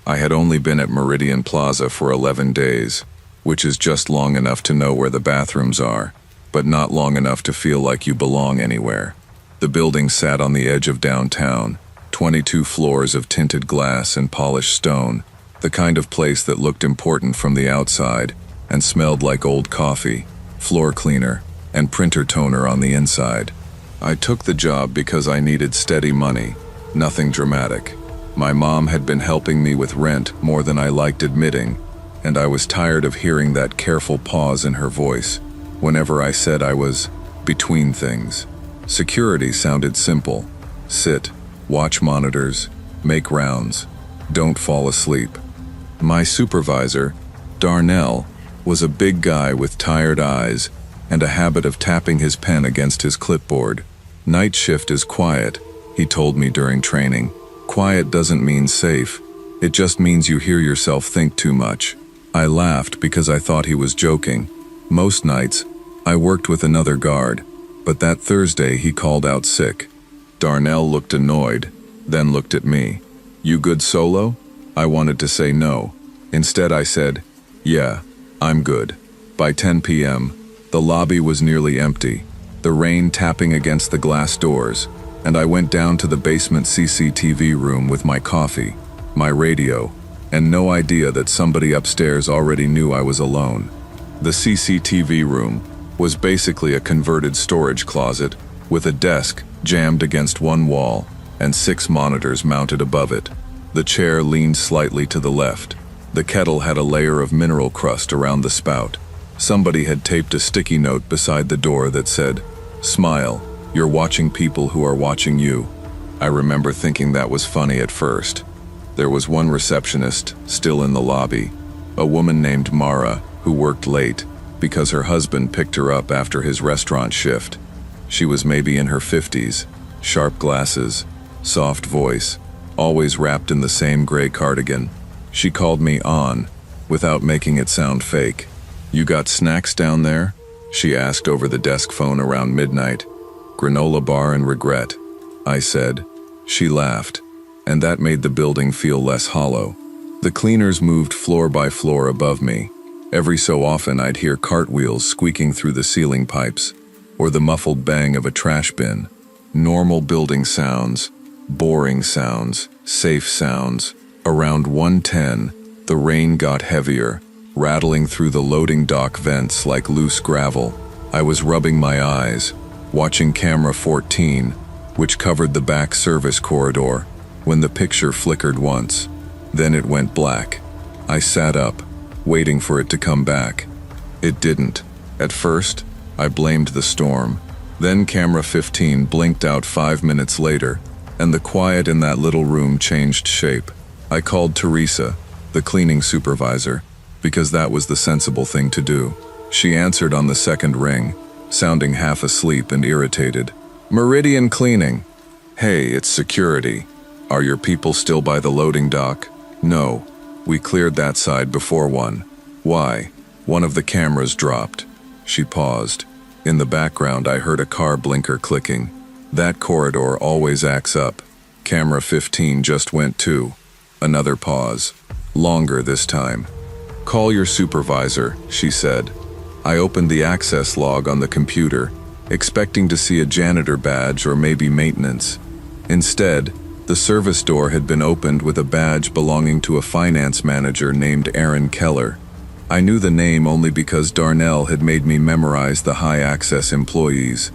I had only been at Meridian Plaza for 11 days, which is just long enough to know where the bathrooms are, but not long enough to feel like you belong anywhere. The building sat on the edge of downtown, 22 floors of tinted glass and polished stone, the kind of place that looked important from the outside and smelled like old coffee, floor cleaner, and printer toner on the inside. I took the job because I needed steady money, nothing dramatic. My mom had been helping me with rent more than I liked admitting, and I was tired of hearing that careful pause in her voice whenever I said I was between things. Security sounded simple. Sit, watch monitors, make rounds, don't fall asleep. My supervisor, Darnell, was a big guy with tired eyes and a habit of tapping his pen against his clipboard. Night shift is quiet, he told me during training. Quiet doesn't mean safe. It just means you hear yourself think too much. I laughed because I thought he was joking. Most nights, I worked with another guard, but that Thursday he called out sick. Darnell looked annoyed, then looked at me. "You good solo?" I wanted to say no. Instead I said, "Yeah, I'm good." By 10 p.m., the lobby was nearly empty, the rain tapping against the glass doors, and I went down to the basement CCTV room with my coffee, my radio, and no idea that somebody upstairs already knew I was alone. The CCTV room was basically a converted storage closet with a desk jammed against one wall and 6 monitors mounted above it. The chair leaned slightly to the left. The kettle had a layer of mineral crust around the spout. Somebody had taped a sticky note beside the door that said, "Smile, you're watching people who are watching you." I remember thinking that was funny at first. There was one receptionist still in the lobby, a woman named Mara who worked late because her husband picked her up after his restaurant shift. She was maybe in her 50s, sharp glasses, soft voice, always wrapped in the same gray cardigan. She called me on, without making it sound fake. "You got snacks down there?" she asked over the desk phone around midnight. "Granola bar and regret," I said. She laughed, and that made the building feel less hollow. The cleaners moved floor by floor above me. Every so often I'd hear cartwheels squeaking through the ceiling pipes, or the muffled bang of a trash bin. Normal building sounds, boring sounds, safe sounds. Around 1:10, the rain got heavier, rattling through the loading dock vents like loose gravel. I was rubbing my eyes, watching camera 14, which covered the back service corridor, when the picture flickered once. Then it went black. I sat up, waiting for it to come back. It didn't. At first, I blamed the storm. Then camera 15 blinked out 5 minutes later, and the quiet in that little room changed shape. I called Teresa, the cleaning supervisor, because that was the sensible thing to do. She answered on the second ring, sounding half asleep and irritated. "Meridian Cleaning." "Hey, it's security. Are your people still by the loading dock?" "No, we cleared that side before 1. "Why?" "One of the cameras dropped." She paused. In the background I heard a car blinker clicking. That corridor always acts up. Camera 15 just went too. Another pause. Longer this time. "Call your supervisor," she said. I opened the access log on the computer, expecting to see a janitor badge or maybe maintenance. Instead, the service door had been opened with a badge belonging to a finance manager named Aaron Keller. I knew the name only because Darnell had made me memorize the high-access employees.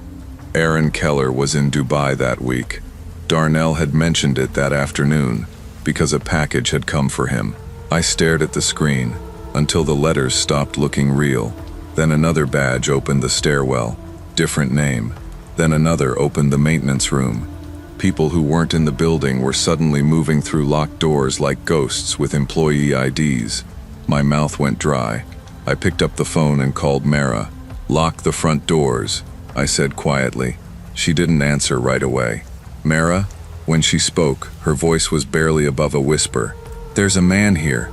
Aaron Keller was in Dubai that week. Darnell had mentioned it that afternoon, because a package had come for him. I stared at the screen, until the letters stopped looking real. Then another badge opened the stairwell, different name. Then another opened the maintenance room. People who weren't in the building were suddenly moving through locked doors like ghosts with employee IDs. My mouth went dry. I picked up the phone and called Mara. "Lock the front doors," I said quietly. She didn't answer right away. "Mara?" When she spoke, her voice was barely above a whisper. "There's a man here."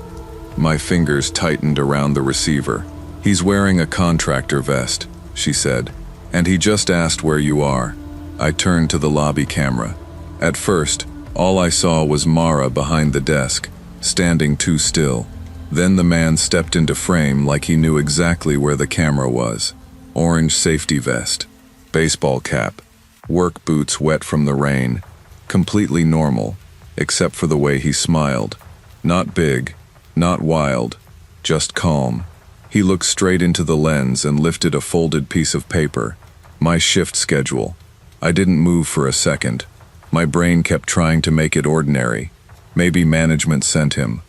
My fingers tightened around the receiver. "He's wearing a contractor vest," she said, "and he just asked where you are." I turned to the lobby camera. At first, all I saw was Mara behind the desk. standing too still. Then the man stepped into frame like he knew exactly where the camera was. Orange safety vest, baseball cap, work boots wet from the rain. Completely normal, except for the way he smiled. Not big, not wild, just calm. He looked straight into the lens and lifted a folded piece of paper. My shift schedule. I didn't move for a second. My brain kept trying to make it ordinary. Maybe management sent him.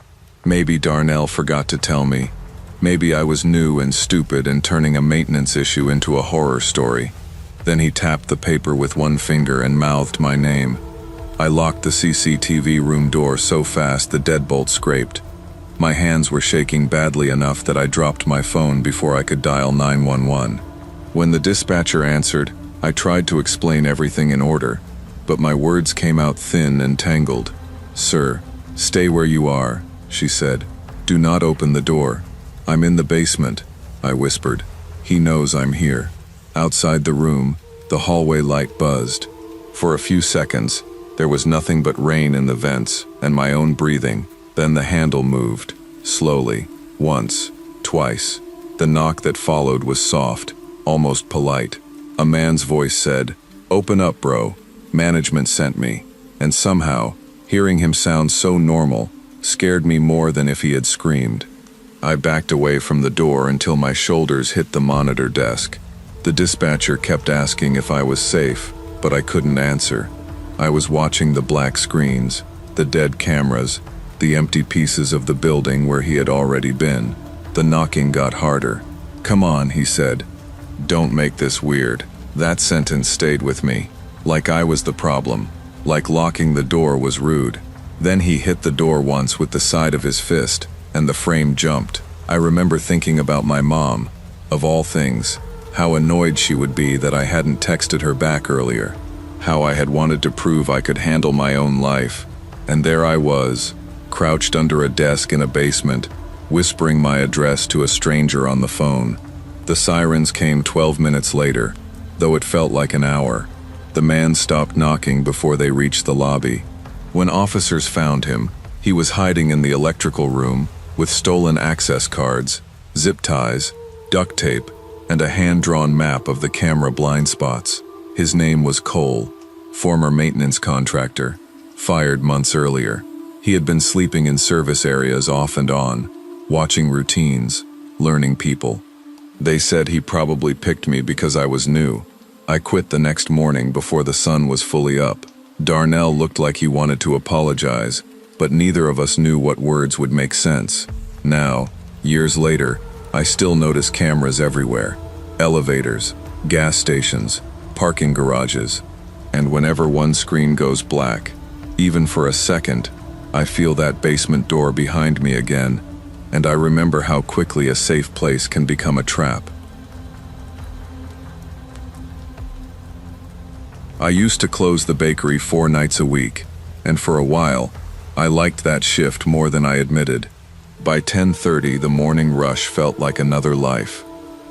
Maybe Darnell forgot to tell me. Maybe I was new and stupid and turning a maintenance issue into a horror story. Then he tapped the paper with one finger and mouthed my name. I locked the CCTV room door so fast the deadbolt scraped. My hands were shaking badly enough that I dropped my phone before I could dial 911. When the dispatcher answered, I tried to explain everything in order, but my words came out thin and tangled. "Sir, stay where you are," she said. "Do not open the door." "I'm in the basement," I whispered. "He knows I'm here." Outside the room, the hallway light buzzed. For a few seconds, there was nothing but rain in the vents and my own breathing. Then the handle moved, slowly, once, twice. The knock that followed was soft, almost polite. A man's voice said, "Open up, bro. Management sent me." And somehow, hearing him sound so normal, scared me more than if he had screamed. I backed away from the door until my shoulders hit the monitor desk. The dispatcher kept asking if I was safe, but I couldn't answer. I was watching the black screens, the dead cameras, the empty pieces of the building where he had already been. The knocking got harder. "Come on," he said. "Don't make this weird." That sentence stayed with me, like I was the problem, like locking the door was rude. Then he hit the door once with the side of his fist, and the frame jumped. I remember thinking about my mom, of all things, how annoyed she would be that I hadn't texted her back earlier, how I had wanted to prove I could handle my own life. And there I was, crouched under a desk in a basement, whispering my address to a stranger on the phone. The sirens came 12 minutes later, though it felt like an hour. The man stopped knocking before they reached the lobby. When officers found him, he was hiding in the electrical room with stolen access cards, zip ties, duct tape, and a hand-drawn map of the camera blind spots. His name was Cole, former maintenance contractor, fired months earlier. He had been sleeping in service areas off and on, watching routines, learning people. They said he probably picked me because I was new. I quit the next morning before the sun was fully up. Darnell looked like he wanted to apologize, but neither of us knew what words would make sense. Now, years later, I still notice cameras everywhere. Elevators, gas stations, parking garages. And whenever one screen goes black, even for a second, I feel that basement door behind me again, and I remember how quickly a safe place can become a trap. I used to close the bakery 4 nights a week, and for a while, I liked that shift more than I admitted. By 10:30, the morning rush felt like another life.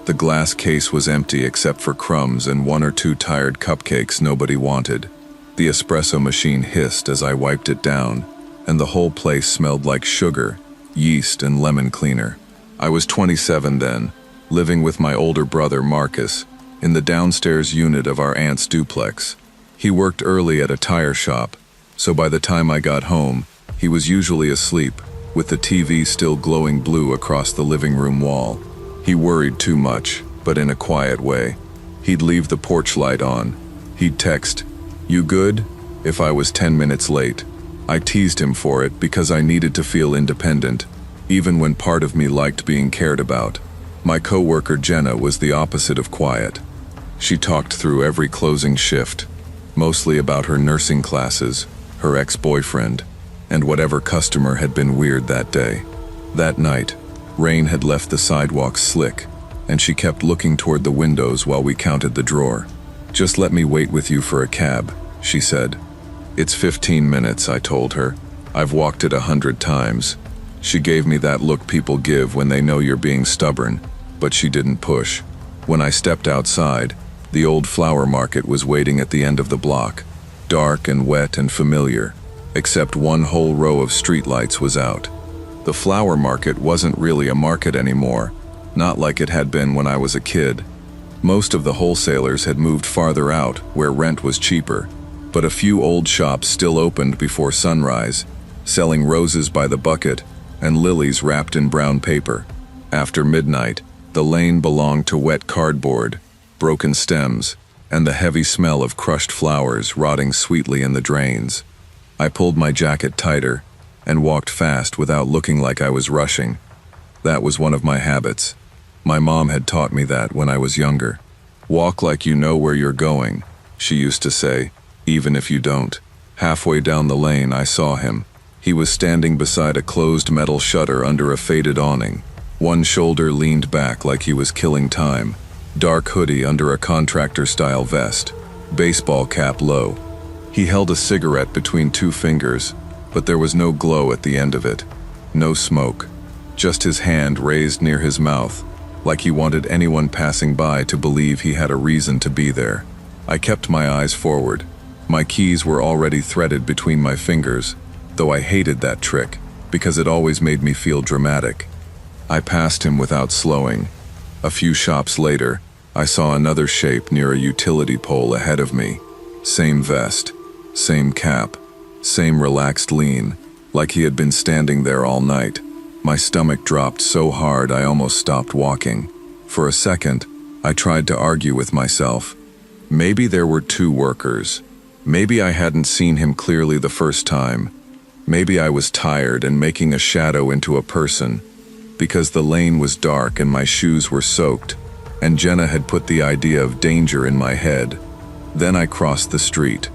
The glass case was empty except for crumbs and 1 or 2 tired cupcakes nobody wanted. The espresso machine hissed as I wiped it down, and the whole place smelled like sugar, yeast, and lemon cleaner. I was 27 then, living with my older brother Marcus, in the downstairs unit of our aunt's duplex. He worked early at a tire shop, so by the time I got home, he was usually asleep, with the TV still glowing blue across the living room wall. He worried too much, but in a quiet way. He'd leave the porch light on. He'd text, "You good?" if I was 10 minutes late. I teased him for it because I needed to feel independent, even when part of me liked being cared about. My coworker Jenna was the opposite of quiet. She talked through every closing shift, mostly about her nursing classes, her ex-boyfriend, and whatever customer had been weird that day. That night, rain had left the sidewalks slick, and she kept looking toward the windows while we counted the drawer. "Just let me wait with you for a cab," she said. "It's 15 minutes, I told her. "I've walked it 100 times. She gave me that look people give when they know you're being stubborn, but she didn't push. When I stepped outside, the old flower market was waiting at the end of the block, dark and wet and familiar. except one whole row of streetlights was out. The flower market wasn't really a market anymore, not like it had been when I was a kid. Most of the wholesalers had moved farther out, where rent was cheaper, but a few old shops still opened before sunrise, selling roses by the bucket and lilies wrapped in brown paper. After midnight, the lane belonged to wet cardboard, broken stems, and the heavy smell of crushed flowers rotting sweetly in the drains. I pulled my jacket tighter and walked fast without looking like I was rushing. That was one of my habits. My mom had taught me that when I was younger. Walk like you know where you're going, she used to say, even if you don't. Halfway down the lane, I saw him. He was standing beside a closed metal shutter under a faded awning. One shoulder leaned back like he was killing time. Dark hoodie under a contractor-style vest. Baseball cap low. He held a cigarette between two fingers, but there was no glow at the end of it. No smoke. Just his hand raised near his mouth, like he wanted anyone passing by to believe he had a reason to be there. I kept my eyes forward. My keys were already threaded between my fingers, though I hated that trick, because it always made me feel dramatic. I passed him without slowing. A few shops later, I saw another shape near a utility pole ahead of me. Same vest, same cap, same relaxed lean, like he had been standing there all night. My stomach dropped so hard I almost stopped walking. For a second, I tried to argue with myself. Maybe there were two workers. Maybe I hadn't seen him clearly the first time. Maybe I was tired and making a shadow into a person, because the lane was dark and my shoes were soaked, and Jenna had put the idea of danger in my head. Then I crossed the street.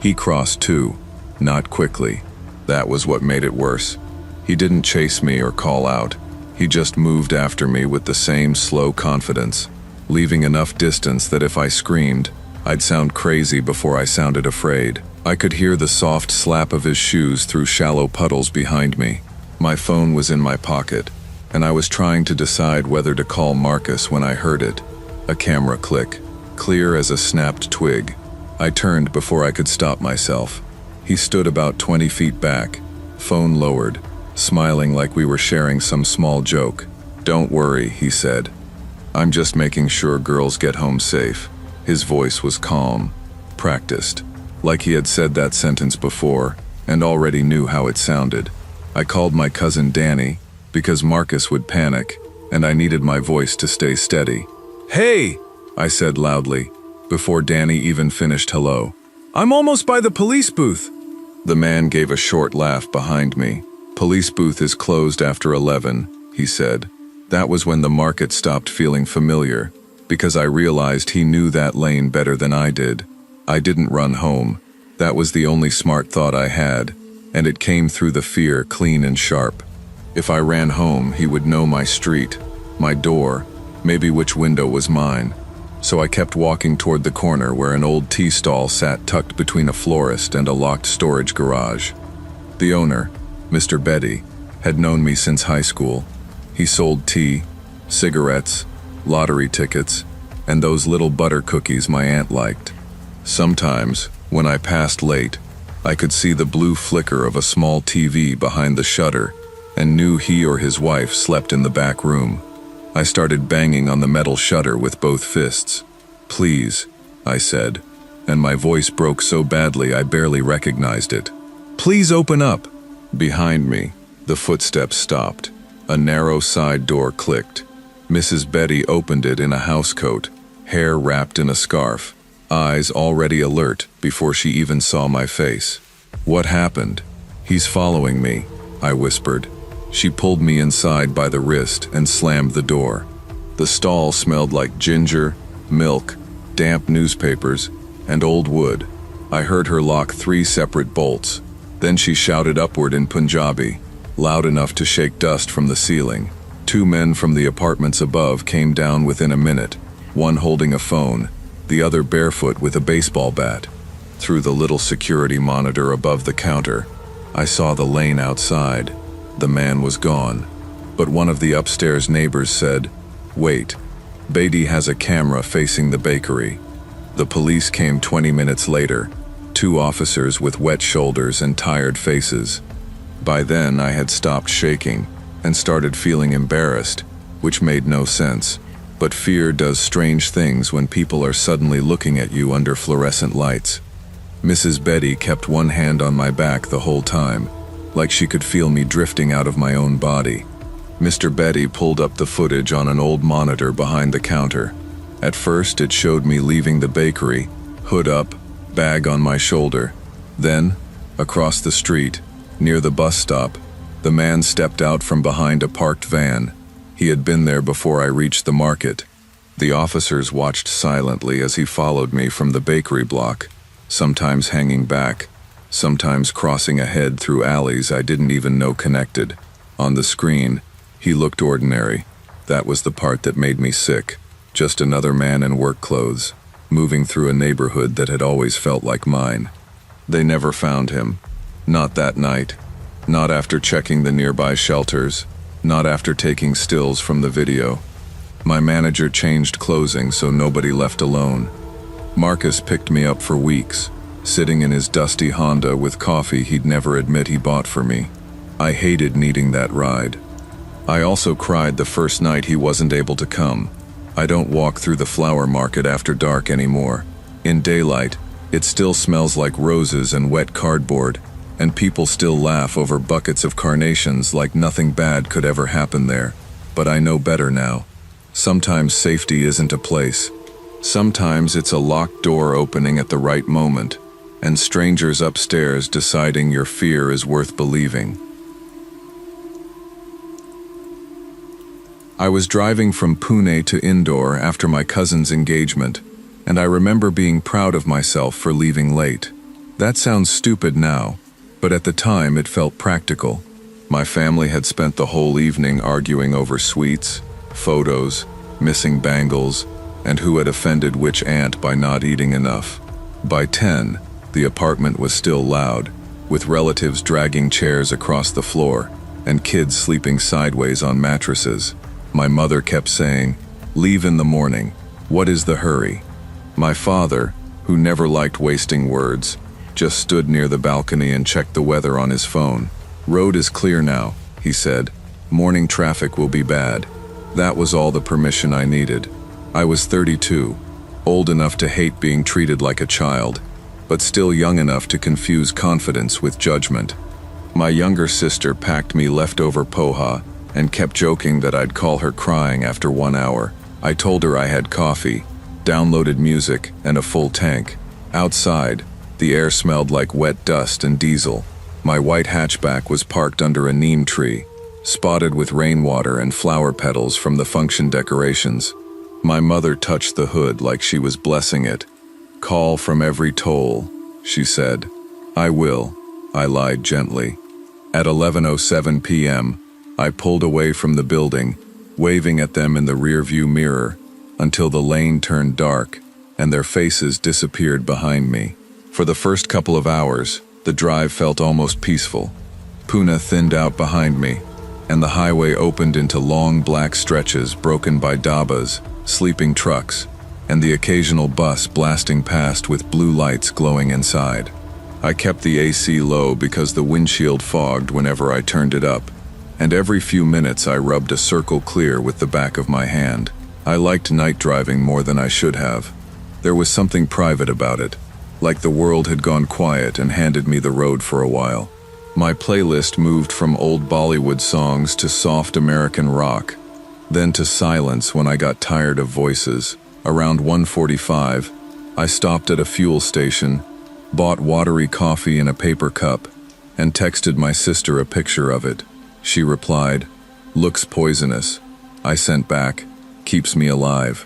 He crossed too, not quickly. That was what made it worse. He didn't chase me or call out. He just moved after me with the same slow confidence, leaving enough distance that if I screamed, I'd sound crazy before I sounded afraid. I could hear the soft slap of his shoes through shallow puddles behind me. My phone was in my pocket, and I was trying to decide whether to call Marcus when I heard it. A camera click, clear as a snapped twig. I turned before I could stop myself. He stood about 20 feet back, phone lowered, smiling like we were sharing some small joke. "Don't worry," he said. "I'm just making sure girls get home safe." His voice was calm, practiced, like he had said that sentence before and already knew how it sounded. I called my cousin Danny because Marcus would panic, and I needed my voice to stay steady. "Hey," I said loudly, before Danny even finished hello. "I'm almost by the police booth." The man gave a short laugh behind me. "Police booth is closed after 11, he said. That was when the market stopped feeling familiar, because I realized he knew that lane better than I did. I didn't run home. That was the only smart thought I had, and it came through the fear clean and sharp. If I ran home, he would know my street, my door, maybe which window was mine. So I kept walking toward the corner where an old tea stall sat tucked between a florist and a locked storage garage. The owner, Mr. Betty, had known me since high school. He sold tea, cigarettes, lottery tickets, and those little butter cookies my aunt liked. Sometimes, when I passed late, I could see the blue flicker of a small TV behind the shutter and knew he or his wife slept in the back room. I started banging on the metal shutter with both fists. "Please," I said, and my voice broke so badly I barely recognized it. "Please open up." Behind me, the footsteps stopped. A narrow side door clicked. Mrs. Betty opened it in a housecoat, hair wrapped in a scarf, eyes already alert before she even saw my face. "What happened?" "He's following me," I whispered. She pulled me inside by the wrist and slammed the door. The stall smelled like ginger, milk, damp newspapers, and old wood. I heard her lock 3 separate bolts. Then she shouted upward in Punjabi, loud enough to shake dust from the ceiling. 2 men from the apartments above came down within a minute, one holding a phone, the other barefoot with a baseball bat. Through the little security monitor above the counter, I saw the lane outside. The man was gone, but one of the upstairs neighbors said, "Wait, Beatty has a camera facing the bakery." The police came 20 minutes later, 2 officers with wet shoulders and tired faces. By then, I had stopped shaking and started feeling embarrassed, which made no sense. But fear does strange things when people are suddenly looking at you under fluorescent lights. Mrs. Betty kept one hand on my back the whole time, like she could feel me drifting out of my own body. Mr. Betty pulled up the footage on an old monitor behind the counter. At first, it showed me leaving the bakery, hood up, bag on my shoulder. Then, across the street, near the bus stop, the man stepped out from behind a parked van. He had been there before I reached the market. The officers watched silently as he followed me from the bakery block, sometimes hanging back, sometimes crossing ahead through alleys I didn't even know connected. On the screen, he looked ordinary. That was the part that made me sick. Just another man in work clothes, moving through a neighborhood that had always felt like mine. They never found him. Not that night. Not after checking the nearby shelters. Not after taking stills from the video. My manager changed closing so nobody left alone. Marcus picked me up for weeks, sitting in his dusty Honda with coffee he'd never admit he bought for me. I hated needing that ride. I also cried the first night he wasn't able to come. I don't walk through the flower market after dark anymore. In daylight, it still smells like roses and wet cardboard, and people still laugh over buckets of carnations like nothing bad could ever happen there. But I know better now. Sometimes safety isn't a place. Sometimes it's a locked door opening at the right moment, and strangers upstairs deciding your fear is worth believing. I was driving from Pune to Indore after my cousin's engagement, and I remember being proud of myself for leaving late. That sounds stupid now, but at the time it felt practical. My family had spent the whole evening arguing over sweets, photos, missing bangles, and who had offended which aunt by not eating enough. By 10, the apartment was still loud, with relatives dragging chairs across the floor, and kids sleeping sideways on mattresses. My mother kept saying, "Leave in the morning. What is the hurry?" My father, who never liked wasting words, just stood near the balcony and checked the weather on his phone. "Road is clear now," he said. "Morning traffic will be bad." That was all the permission I needed. I was 32, old enough to hate being treated like a child, but still young enough to confuse confidence with judgment. My younger sister packed me leftover poha and kept joking that I'd call her crying after 1 hour. I told her I had coffee, downloaded music, and a full tank. Outside, the air smelled like wet dust and diesel. My white hatchback was parked under a neem tree, spotted with rainwater and flower petals from the function decorations. My mother touched the hood like she was blessing it. "Call from every toll," she said. "I will," I lied gently. At 11:07 p.m., I pulled away from the building, waving at them in the rearview mirror, until the lane turned dark and their faces disappeared behind me. For the first couple of hours, the drive felt almost peaceful. Pune thinned out behind me, and the highway opened into long black stretches broken by dabbas, sleeping trucks, and the occasional bus blasting past with blue lights glowing inside. I kept the AC low because the windshield fogged whenever I turned it up, and every few minutes I rubbed a circle clear with the back of my hand. I liked night driving more than I should have. There was something private about it, like the world had gone quiet and handed me the road for a while. My playlist moved from old Bollywood songs to soft American rock, then to silence when I got tired of voices. Around 1:45, I stopped at a fuel station, bought watery coffee in a paper cup, and texted my sister a picture of it. She replied, "Looks poisonous." I sent back, "Keeps me alive."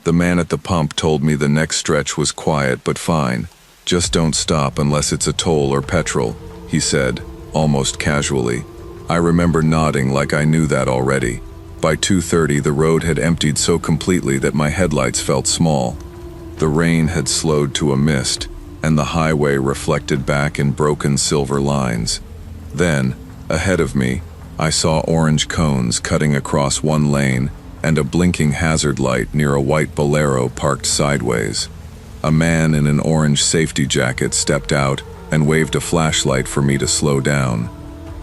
The man at the pump told me the next stretch was quiet but fine. "Just don't stop unless it's a toll or petrol," he said, almost casually. I remember nodding like I knew that already. By 2:30, the road had emptied so completely that my headlights felt small. The rain had slowed to a mist, and the highway reflected back in broken silver lines. Then, ahead of me, I saw orange cones cutting across one lane and a blinking hazard light near a white Bolero parked sideways. A man in an orange safety jacket stepped out and waved a flashlight for me to slow down.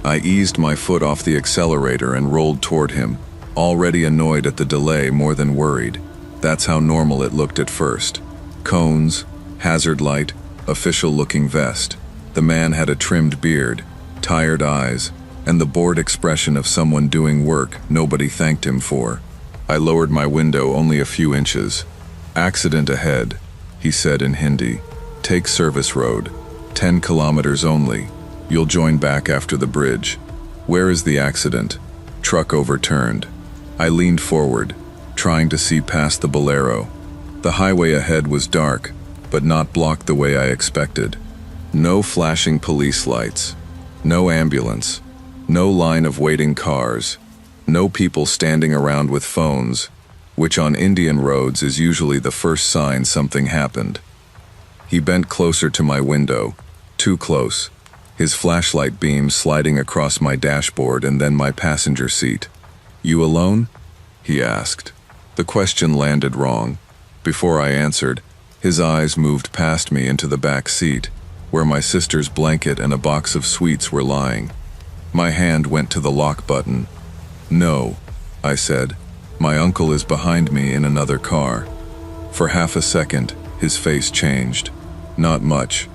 I eased my foot off the accelerator and rolled toward him, already annoyed at the delay more than worried. That's how normal it looked at first. Cones, hazard light, official-looking vest. The man had a trimmed beard, tired eyes, and the bored expression of someone doing work nobody thanked him for. I lowered my window only a few inches. "Accident ahead," he said in Hindi. "Take service road. 10 kilometers only. You'll join back after the bridge." "Where is the accident?" "Truck overturned." I leaned forward, trying to see past the Bolero. The highway ahead was dark, but not blocked the way I expected. No flashing police lights. No ambulance. No line of waiting cars. No people standing around with phones, which on Indian roads is usually the first sign something happened. He bent closer to my window, too close, his flashlight beam sliding across my dashboard and then my passenger seat. "You alone?" he asked. The question landed wrong. Before I answered, his eyes moved past me into the back seat, where my sister's blanket and a box of sweets were lying. My hand went to the lock button. "No," I said. "My uncle is behind me in another car." For half a second, his face changed. Not much.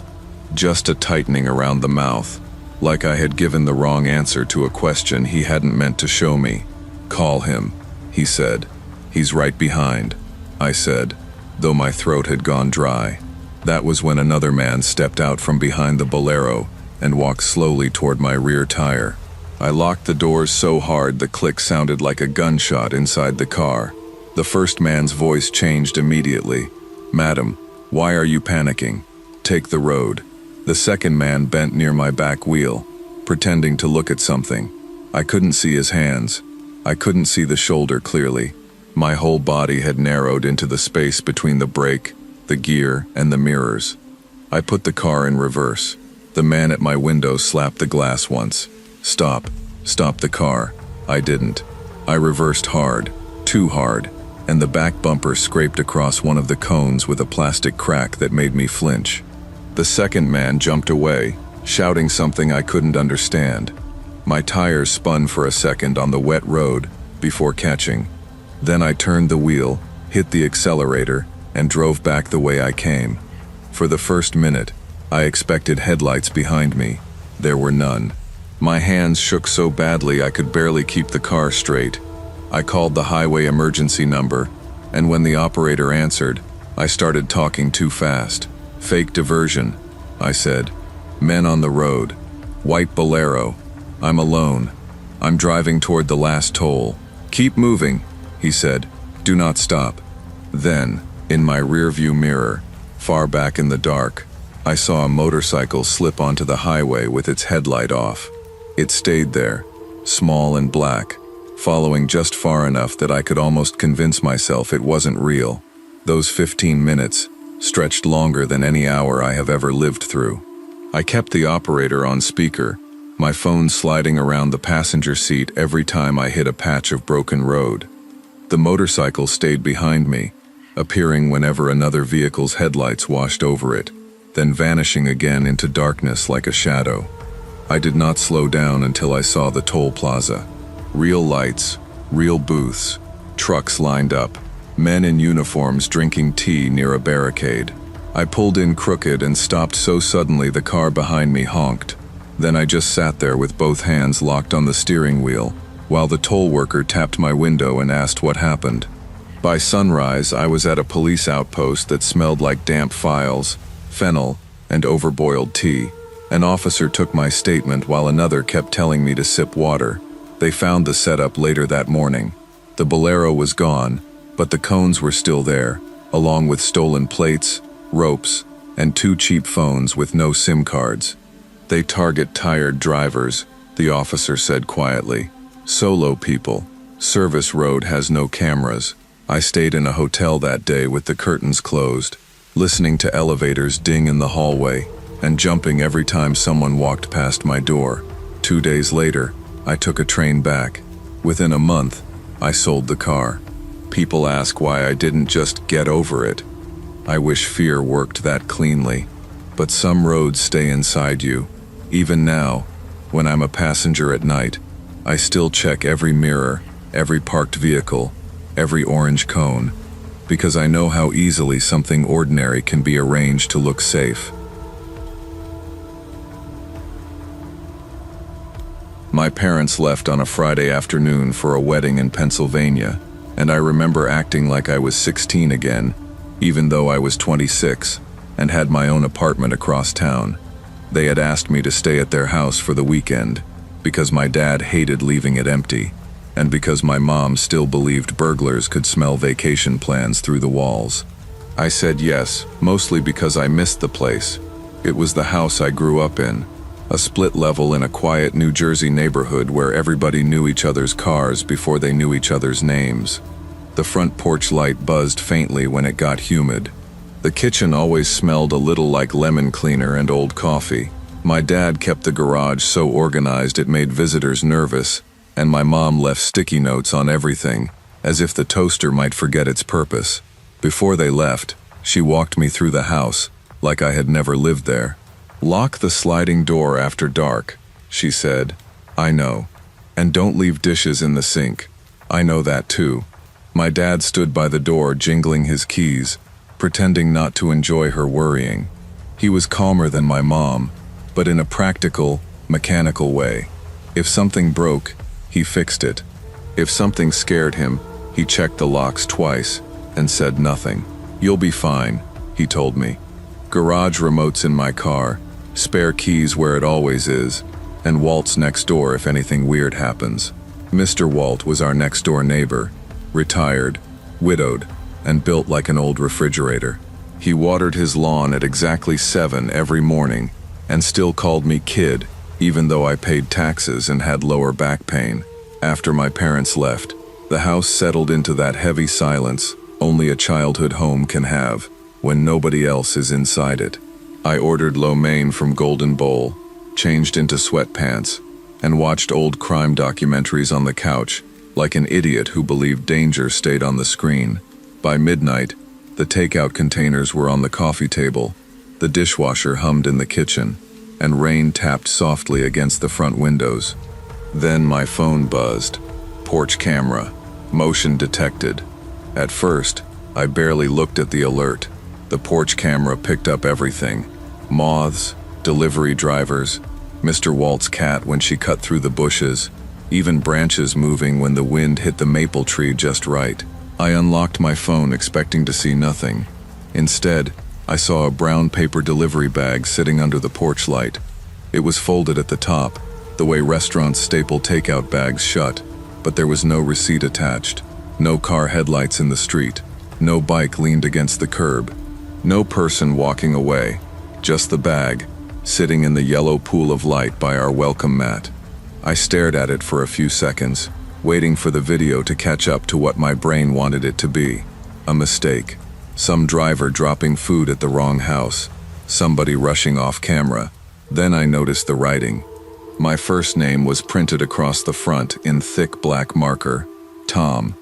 Just a tightening around the mouth, like I had given the wrong answer to a question he hadn't meant to show me. "Call him," he said. "He's right behind," I said, though my throat had gone dry. That was when another man stepped out from behind the Bolero and walked slowly toward my rear tire. I locked the doors so hard the click sounded like a gunshot inside the car. The first man's voice changed immediately. "Madam, why are you panicking? Take the road." The second man bent near my back wheel, pretending to look at something. I couldn't see his hands. I couldn't see the shoulder clearly. My whole body had narrowed into the space between the brake, the gear, and the mirrors. I put the car in reverse. The man at my window slapped the glass once. "Stop. Stop the car." I didn't. I reversed hard, too hard, and the back bumper scraped across one of the cones with a plastic crack that made me flinch. The second man jumped away, shouting something I couldn't understand. My tires spun for a second on the wet road before catching. Then I turned the wheel, hit the accelerator, and drove back the way I came. For the first minute, I expected headlights behind me. There were none. My hands shook so badly I could barely keep the car straight. I called the highway emergency number, and when the operator answered, I started talking too fast. "Fake diversion," I said. "Men on the road. White Bolero. I'm alone. I'm driving toward the last toll." "Keep moving," he said. "Do not stop." Then, in my rearview mirror, far back in the dark, I saw a motorcycle slip onto the highway with its headlight off. It stayed there, small and black, following just far enough that I could almost convince myself it wasn't real. Those 15 minutes stretched longer than any hour I have ever lived through. I kept the operator on speaker, my phone sliding around the passenger seat every time I hit a patch of broken road. The motorcycle stayed behind me, appearing whenever another vehicle's headlights washed over it, then vanishing again into darkness like a shadow. I did not slow down until I saw the toll plaza. Real lights, real booths, trucks lined up, men in uniforms drinking tea near a barricade. I pulled in crooked and stopped so suddenly the car behind me honked. Then I just sat there with both hands locked on the steering wheel, while the toll worker tapped my window and asked what happened. By sunrise, I was at a police outpost that smelled like damp files, fennel, and overboiled tea. An officer took my statement while another kept telling me to sip water. They found the setup later that morning. The Bolero was gone, but the cones were still there, along with stolen plates, ropes, and 2 cheap phones with no SIM cards. "They target tired drivers," the officer said quietly. "Solo people. Service road has no cameras." I stayed in a hotel that day with the curtains closed, listening to elevators ding in the hallway, and jumping every time someone walked past my door. 2 days later, I took a train back. Within a month, I sold the car. People ask why I didn't just get over it. I wish fear worked that cleanly. But some roads stay inside you. Even now, when I'm a passenger at night, I still check every mirror, every parked vehicle, every orange cone, because I know how easily something ordinary can be arranged to look safe. My parents left on a Friday afternoon for a wedding in Pennsylvania, and I remember acting like I was 16 again, even though I was 26 and had my own apartment across town. They had asked me to stay at their house for the weekend because my dad hated leaving it empty, and because my mom still believed burglars could smell vacation plans through the walls. I said yes, mostly because I missed the place. It was the house I grew up in, a split level in a quiet New Jersey neighborhood where everybody knew each other's cars before they knew each other's names. The front porch light buzzed faintly when it got humid. The kitchen always smelled a little like lemon cleaner and old coffee. My dad kept the garage so organized it made visitors nervous, and my mom left sticky notes on everything, as if the toaster might forget its purpose. Before they left, she walked me through the house, like I had never lived there. "Lock the sliding door after dark," she said. "I know. And don't leave dishes in the sink. I know that too." My dad stood by the door jingling his keys, pretending not to enjoy her worrying. He was calmer than my mom, but in a practical, mechanical way. If something broke, he fixed it. If something scared him, he checked the locks twice and said nothing. "You'll be fine," he told me. Garage remotes in my car, spare keys where it always is, and Walt's next door if anything weird happens. Mr. Walt was our next door neighbor, retired, widowed, and built like an old refrigerator. He watered his lawn at exactly 7 every morning and still called me kid, even though I paid taxes and had lower back pain. After my parents left, the house settled into that heavy silence only a childhood home can have when nobody else is inside it. I ordered lo mein from Golden Bowl, changed into sweatpants, and watched old crime documentaries on the couch, like an idiot who believed danger stayed on the screen. By midnight, the takeout containers were on the coffee table, the dishwasher hummed in the kitchen, and rain tapped softly against the front windows. Then my phone buzzed. Porch camera. Motion detected. At first, I barely looked at the alert. The porch camera picked up everything. Moths, delivery drivers, Mr. Walt's cat when she cut through the bushes, even branches moving when the wind hit the maple tree just right. I unlocked my phone expecting to see nothing. Instead, I saw a brown paper delivery bag sitting under the porch light. It was folded at the top, the way restaurants staple takeout bags shut, but there was no receipt attached, no car headlights in the street, no bike leaned against the curb, no person walking away, just the bag, sitting in the yellow pool of light by our welcome mat. I stared at it for a few seconds, waiting for the video to catch up to what my brain wanted it to be. A mistake. Some driver dropping food at the wrong house. Somebody rushing off camera. Then I noticed the writing. My first name was printed across the front in thick black marker. Tom.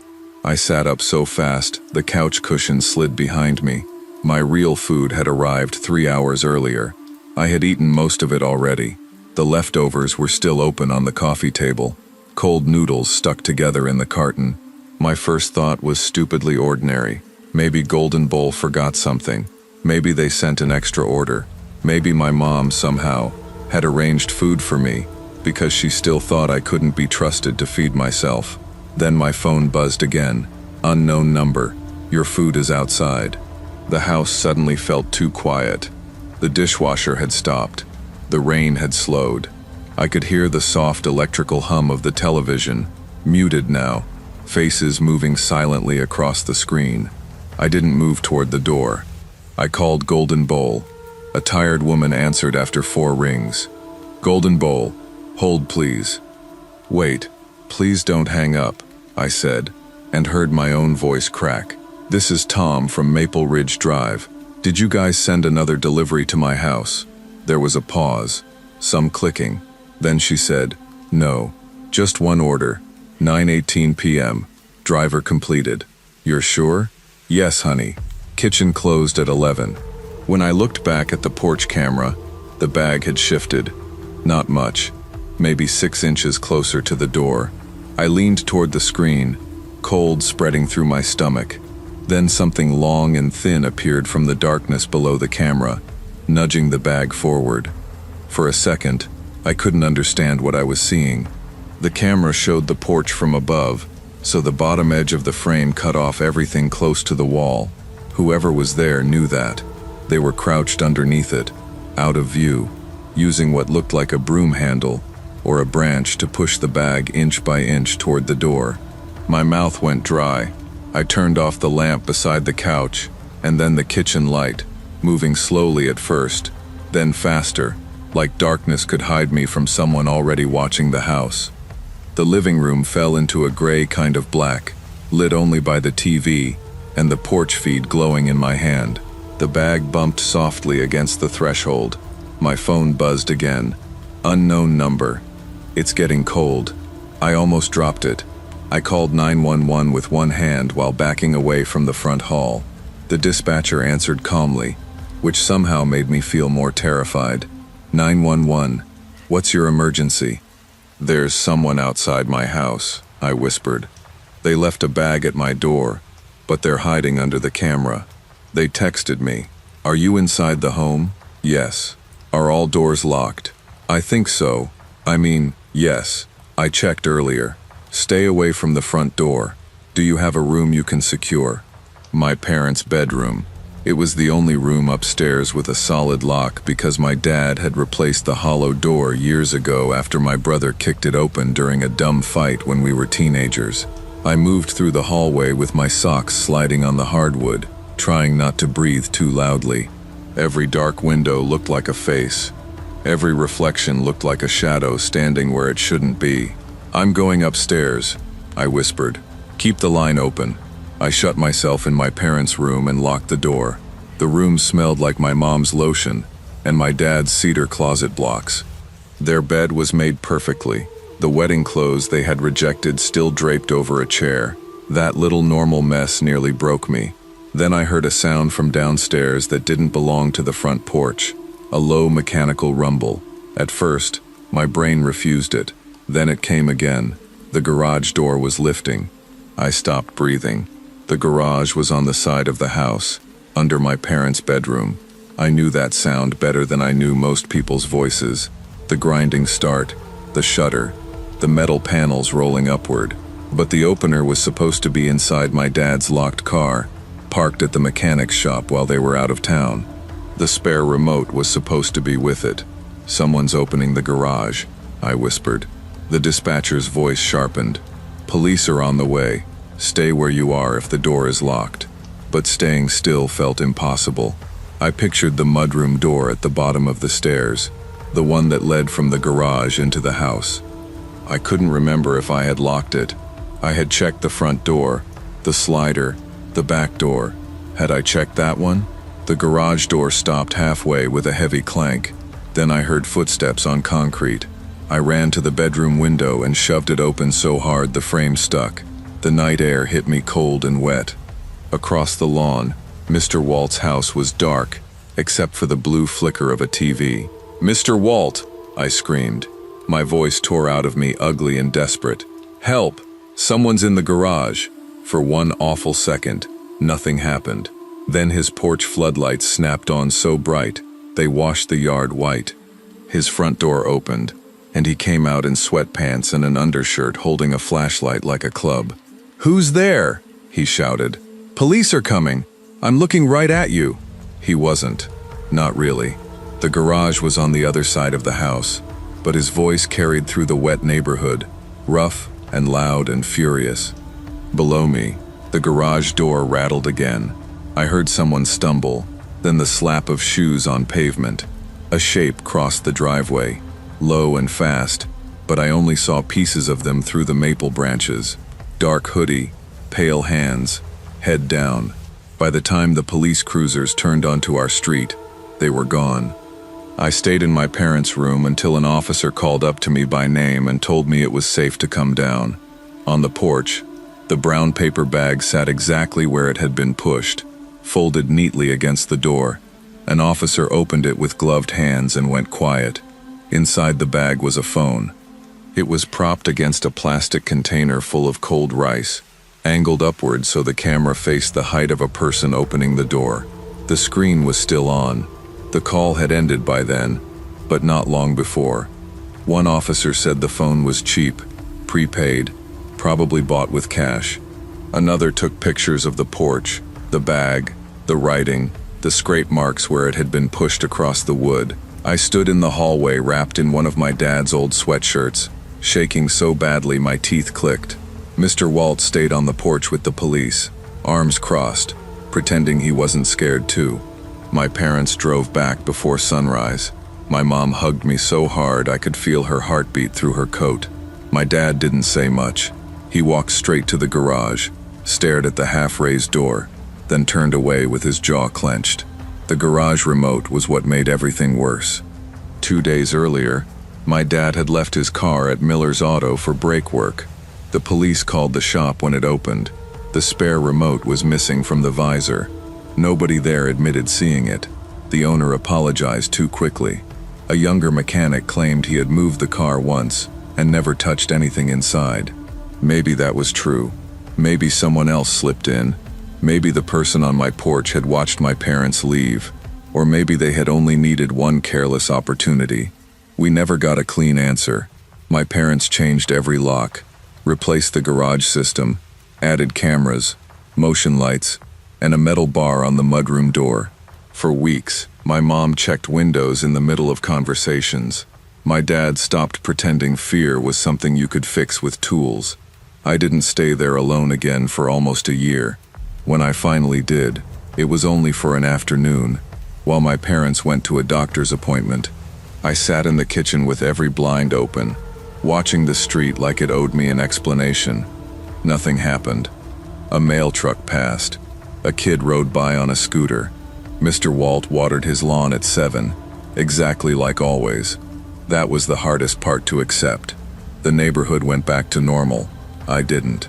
I sat up so fast, the couch cushion slid behind me. My real food had arrived 3 hours earlier. I had eaten most of it already. The leftovers were still open on the coffee table. Cold noodles stuck together in the carton. My first thought was stupidly ordinary. Maybe Golden Bowl forgot something. Maybe they sent an extra order. Maybe my mom somehow had arranged food for me because she still thought I couldn't be trusted to feed myself. Then my phone buzzed again. Unknown number. Your food is outside. The house suddenly felt too quiet. The dishwasher had stopped. The rain had slowed. I could hear the soft electrical hum of the television, muted now, faces moving silently across the screen. I didn't move toward the door. I called Golden Bowl. A tired woman answered after 4 rings. "Golden Bowl, hold please." "Wait, please don't hang up," I said, and heard my own voice crack. "This is Tom from Maple Ridge Drive. Did you guys send another delivery to my house?" There was a pause, some clicking. Then she said, "No, just one order, 9:18 p.m., driver completed." "You're sure?" "Yes, honey. kitchen closed at 11. When I looked back at the porch camera, the bag had shifted. Not much, maybe 6 inches closer to the door. I leaned toward the screen, cold spreading through my stomach. Then something long and thin appeared from the darkness below the camera, nudging the bag forward. For a second, I couldn't understand what I was seeing. The camera showed the porch from above, so the bottom edge of the frame cut off everything close to the wall. Whoever was there knew that. They were crouched underneath it, out of view, using what looked like a broom handle or a branch to push the bag inch by inch toward the door. My mouth went dry. I turned off the lamp beside the couch, and then the kitchen light, moving slowly at first, then faster, like darkness could hide me from someone already watching the house. The living room fell into a gray kind of black, lit only by the TV and the porch feed glowing in my hand. The bag bumped softly against the threshold. My phone buzzed again. Unknown number. It's getting cold. I almost dropped it. I called 911 with one hand while backing away from the front hall. The dispatcher answered calmly, which somehow made me feel more terrified. 911, what's your emergency? There's someone outside my house, I whispered. They left a bag at my door, but they're hiding under the camera. They texted me. Are you inside the home? Yes. Are all doors locked? I think so. I mean, yes. I checked earlier. Stay away from the front door. Do you have a room you can secure? My parents' bedroom. It was the only room upstairs with a solid lock because my dad had replaced the hollow door years ago after my brother kicked it open during a dumb fight when we were teenagers. I moved through the hallway with my socks sliding on the hardwood, trying not to breathe too loudly. Every dark window looked like a face. Every reflection looked like a shadow standing where it shouldn't be. I'm going upstairs, I whispered. Keep the line open. I shut myself in my parents' room and locked the door. The room smelled like my mom's lotion and my dad's cedar closet blocks. Their bed was made perfectly. The wedding clothes they had rejected still draped over a chair. That little normal mess nearly broke me. Then I heard a sound from downstairs that didn't belong to the front porch. A low mechanical rumble. At first, my brain refused it. Then it came again. The garage door was lifting. I stopped breathing. The garage was on the side of the house, under my parents' bedroom. I knew that sound better than I knew most people's voices. The grinding start, the shutter, the metal panels rolling upward. But the opener was supposed to be inside my dad's locked car, parked at the mechanic's shop while they were out of town. The spare remote was supposed to be with it. Someone's opening the garage, I whispered. The dispatcher's voice sharpened. Police are on the way. Stay where you are if the door is locked. But staying still felt impossible. I pictured the mudroom door at the bottom of the stairs, the one that led from the garage into the house. I couldn't remember if I had locked it. I had checked the front door, the slider, the back door. Had I checked that one? The garage door stopped halfway with a heavy clank. Then I heard footsteps on concrete. I ran to the bedroom window and shoved it open so hard the frame stuck. The night air hit me cold and wet. Across the lawn, Mr. Walt's house was dark, except for the blue flicker of a TV. "Mr. Walt!" I screamed. My voice tore out of me, ugly and desperate. "Help! Someone's in the garage!" For one awful second, nothing happened. Then his porch floodlights snapped on so bright, they washed the yard white. His front door opened, and he came out in sweatpants and an undershirt holding a flashlight like a club. "Who's there?" he shouted. "Police are coming! I'm looking right at you!" He wasn't. Not really. The garage was on the other side of the house, but his voice carried through the wet neighborhood, rough and loud and furious. Below me, the garage door rattled again. I heard someone stumble, then the slap of shoes on pavement. A shape crossed the driveway, low and fast, but I only saw pieces of them through the maple branches. Dark hoodie, pale hands, head down. By the time the police cruisers turned onto our street, they were gone. I stayed in my parents' room until an officer called up to me by name and told me it was safe to come down. On the porch, the brown paper bag sat exactly where it had been pushed. folded neatly against the door. An officer opened it with gloved hands and went quiet. Inside the bag was a phone. It was propped against a plastic container full of cold rice, angled upward so the camera faced the height of a person opening the door. The screen was still on. The call had ended by then, but not long before. One officer said the phone was cheap, prepaid, probably bought with cash. Another took pictures of the porch, the bag, the writing, the scrape marks where it had been pushed across the wood. I stood in the hallway wrapped in one of my dad's old sweatshirts, shaking so badly my teeth clicked. Mr. Walt stayed on the porch with the police, arms crossed, pretending he wasn't scared too. My parents drove back before sunrise. My mom hugged me so hard I could feel her heartbeat through her coat. My dad didn't say much. He walked straight to the garage, stared at the half-raised door, then turned away with his jaw clenched. The garage remote was what made everything worse. 2 days earlier, my dad had left his car at Miller's Auto for brake work. The police called the shop when it opened. The spare remote was missing from the visor. Nobody there admitted seeing it. The owner apologized too quickly. A younger mechanic claimed he had moved the car once and never touched anything inside. Maybe that was true. Maybe someone else slipped in. Maybe the person on my porch had watched my parents leave. Or maybe they had only needed one careless opportunity. We never got a clean answer. My parents changed every lock, replaced the garage system, added cameras, motion lights, and a metal bar on the mudroom door. For weeks, my mom checked windows in the middle of conversations. My dad stopped pretending fear was something you could fix with tools. I didn't stay there alone again for almost a year. When I finally did, it was only for an afternoon, while my parents went to a doctor's appointment. I sat in the kitchen with every blind open, watching the street like it owed me an explanation. Nothing happened. A mail truck passed. A kid rode by on a scooter. Mr. Walt watered his lawn at 7, exactly like always. That was the hardest part to accept. The neighborhood went back to normal. I didn't.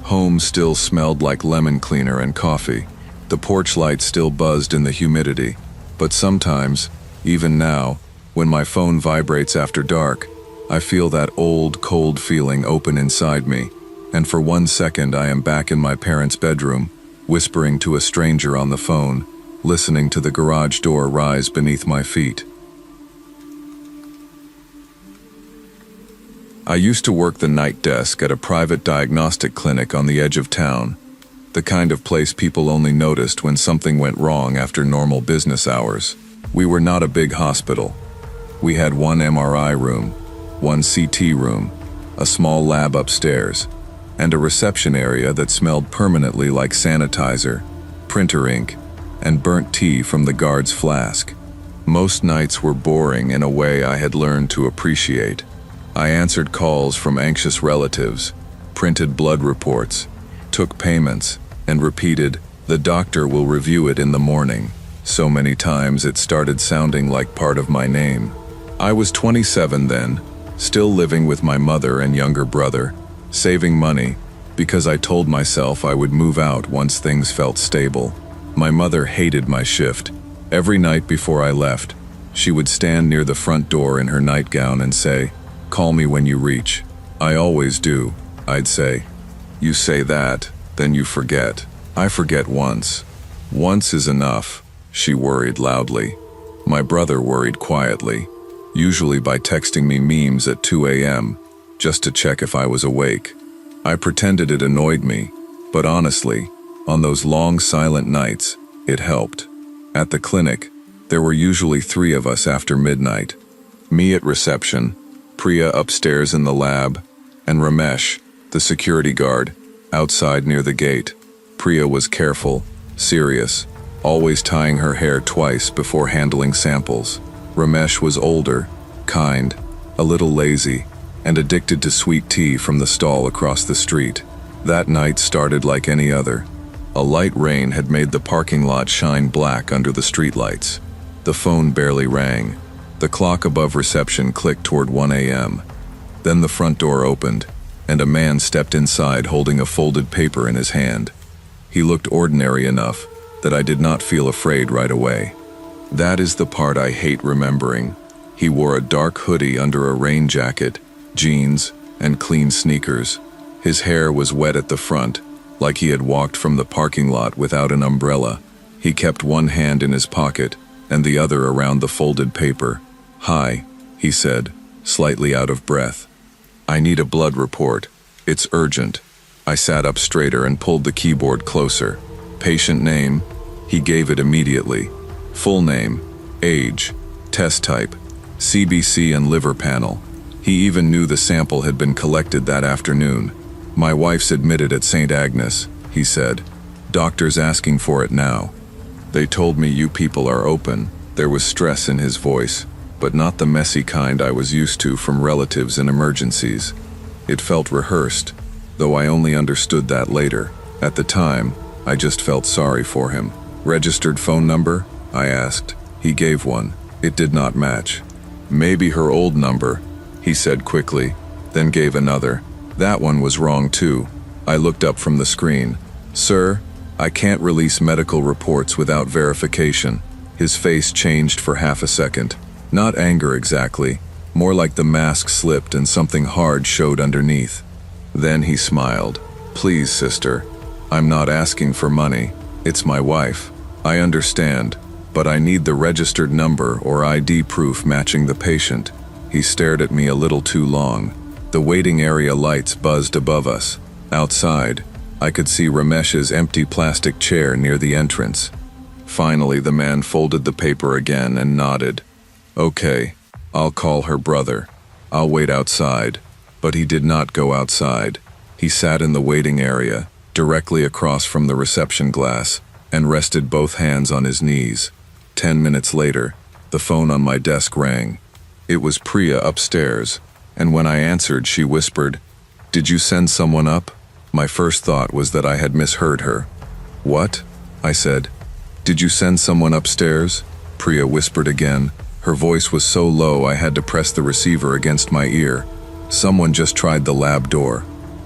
Home still smelled like lemon cleaner and coffee. The porch light still buzzed in the humidity. But sometimes, even now, when my phone vibrates after dark, I feel that old, cold feeling open inside me, and for 1 second I am back in my parents' bedroom, whispering to a stranger on the phone, listening to the garage door rise beneath my feet. I used to work the night desk at a private diagnostic clinic on the edge of town, the kind of place people only noticed when something went wrong after normal business hours. We were not a big hospital. We had one MRI room, one CT room, a small lab upstairs, and a reception area that smelled permanently like sanitizer, printer ink, and burnt tea from the guard's flask. Most nights were boring in a way I had learned to appreciate. I answered calls from anxious relatives, printed blood reports, took payments, and repeated, "The doctor will review it in the morning," so many times it started sounding like part of my name. I was 27 then, still living with my mother and younger brother, saving money, because I told myself I would move out once things felt stable. My mother hated my shift. Every night before I left, she would stand near the front door in her nightgown and say, "Call me when you reach." "I always do," I'd say. "You say that, then you forget." "I forget once." "Once is enough," she worried loudly. My brother worried quietly, usually by texting me memes at 2 a.m., just to check if I was awake. I pretended it annoyed me, but honestly, on those long silent nights, it helped. At the clinic, there were usually 3 of us after midnight. Me at reception, Priya upstairs in the lab, and Ramesh, the security guard, outside near the gate. Priya was careful, serious, always tying her hair twice before handling samples. Ramesh was older, kind, a little lazy, and addicted to sweet tea from the stall across the street. That night started like any other. A light rain had made the parking lot shine black under the streetlights. The phone barely rang. The clock above reception clicked toward 1 a.m. Then the front door opened, and a man stepped inside holding a folded paper in his hand. He looked ordinary enough, that I did not feel afraid right away. That is the part I hate remembering. He wore a dark hoodie under a rain jacket, jeans, and clean sneakers. His hair was wet at the front, like he had walked from the parking lot without an umbrella. He kept one hand in his pocket and the other around the folded paper. "Hi," he said, slightly out of breath. "I need a blood report. It's urgent." I sat up straighter and pulled the keyboard closer. "Patient name?" He gave it immediately. "Full name, age, test type, CBC and liver panel." He even knew the sample had been collected that afternoon. "My wife's admitted at St. Agnes," he said. "Doctor's asking for it now. They told me you people are open." There was stress in his voice, but not the messy kind I was used to from relatives in emergencies. It felt rehearsed, though I only understood that later. At the time, I just felt sorry for him. "Registered phone number?" I asked. He gave one. It did not match. "Maybe her old number," he said quickly, then gave another. That one was wrong too. I looked up from the screen. "Sir, I can't release medical reports without verification." His face changed for half a second. Not anger exactly, more like the mask slipped and something hard showed underneath. Then he smiled. "Please, sister, I'm not asking for money. It's my wife. I understand, but I need the registered number or ID proof matching the patient." He stared at me a little too long. The waiting area lights buzzed above us. Outside, I could see Ramesh's empty plastic chair near the entrance. Finally, the man folded the paper again and nodded. "Okay, I'll call her brother. I'll wait outside." But he did not go outside. He sat in the waiting area, directly across from the reception glass, and rested both hands on his knees. 10 minutes later, the phone on my desk rang. It was Priya upstairs, and when I answered, she whispered, "Did you send someone up?" My first thought was that I had misheard her. "What?" I said. "Did you send someone upstairs?" Priya whispered again. Her voice was so low I had to press the receiver against my ear. "Someone just tried the lab door."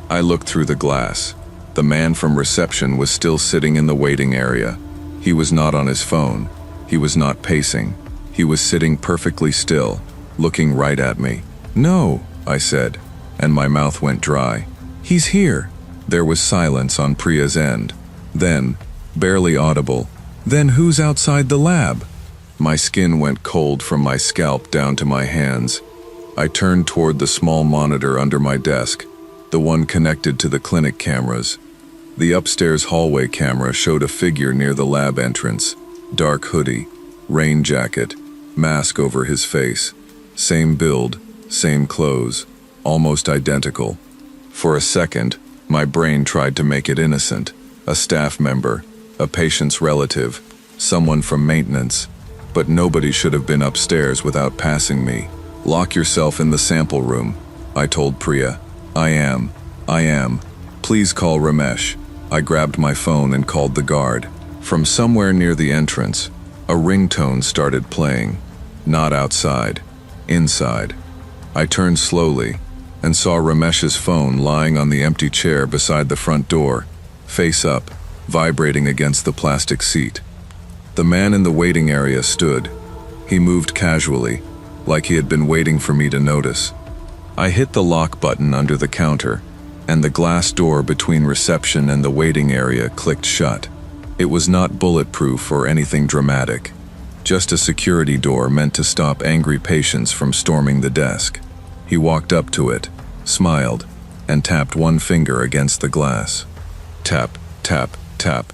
I looked through the glass. The man from reception was still sitting in the waiting area. He was not on his phone. He was not pacing. He was sitting perfectly still, looking right at me. "No," I said, and my mouth went dry. "He's here." There was silence on Priya's end. Then, barely audible, "Then who's outside the lab?" My skin went cold from my scalp down to my hands. I turned toward the small monitor under my desk, the one connected to the clinic cameras. The upstairs hallway camera showed a figure near the lab entrance. Dark hoodie, rain jacket, mask over his face. Same build, same clothes, almost identical. For a second, my brain tried to make it innocent. A staff member, a patient's relative, someone from maintenance. But nobody should have been upstairs without passing me. "Lock yourself in the sample room," I told Priya. I am. Please call Ramesh." I grabbed my phone and called the guard. From somewhere near the entrance, a ringtone started playing. Not outside, inside. I turned slowly and saw Ramesh's phone lying on the empty chair beside the front door, face up, vibrating against the plastic seat. The man in the waiting area stood. He moved casually, like he had been waiting for me to notice. I hit the lock button under the counter, and the glass door between reception and the waiting area clicked shut. It was not bulletproof or anything dramatic, just a security door meant to stop angry patients from storming the desk. He walked up to it, smiled, and tapped one finger against the glass. Tap, tap, tap.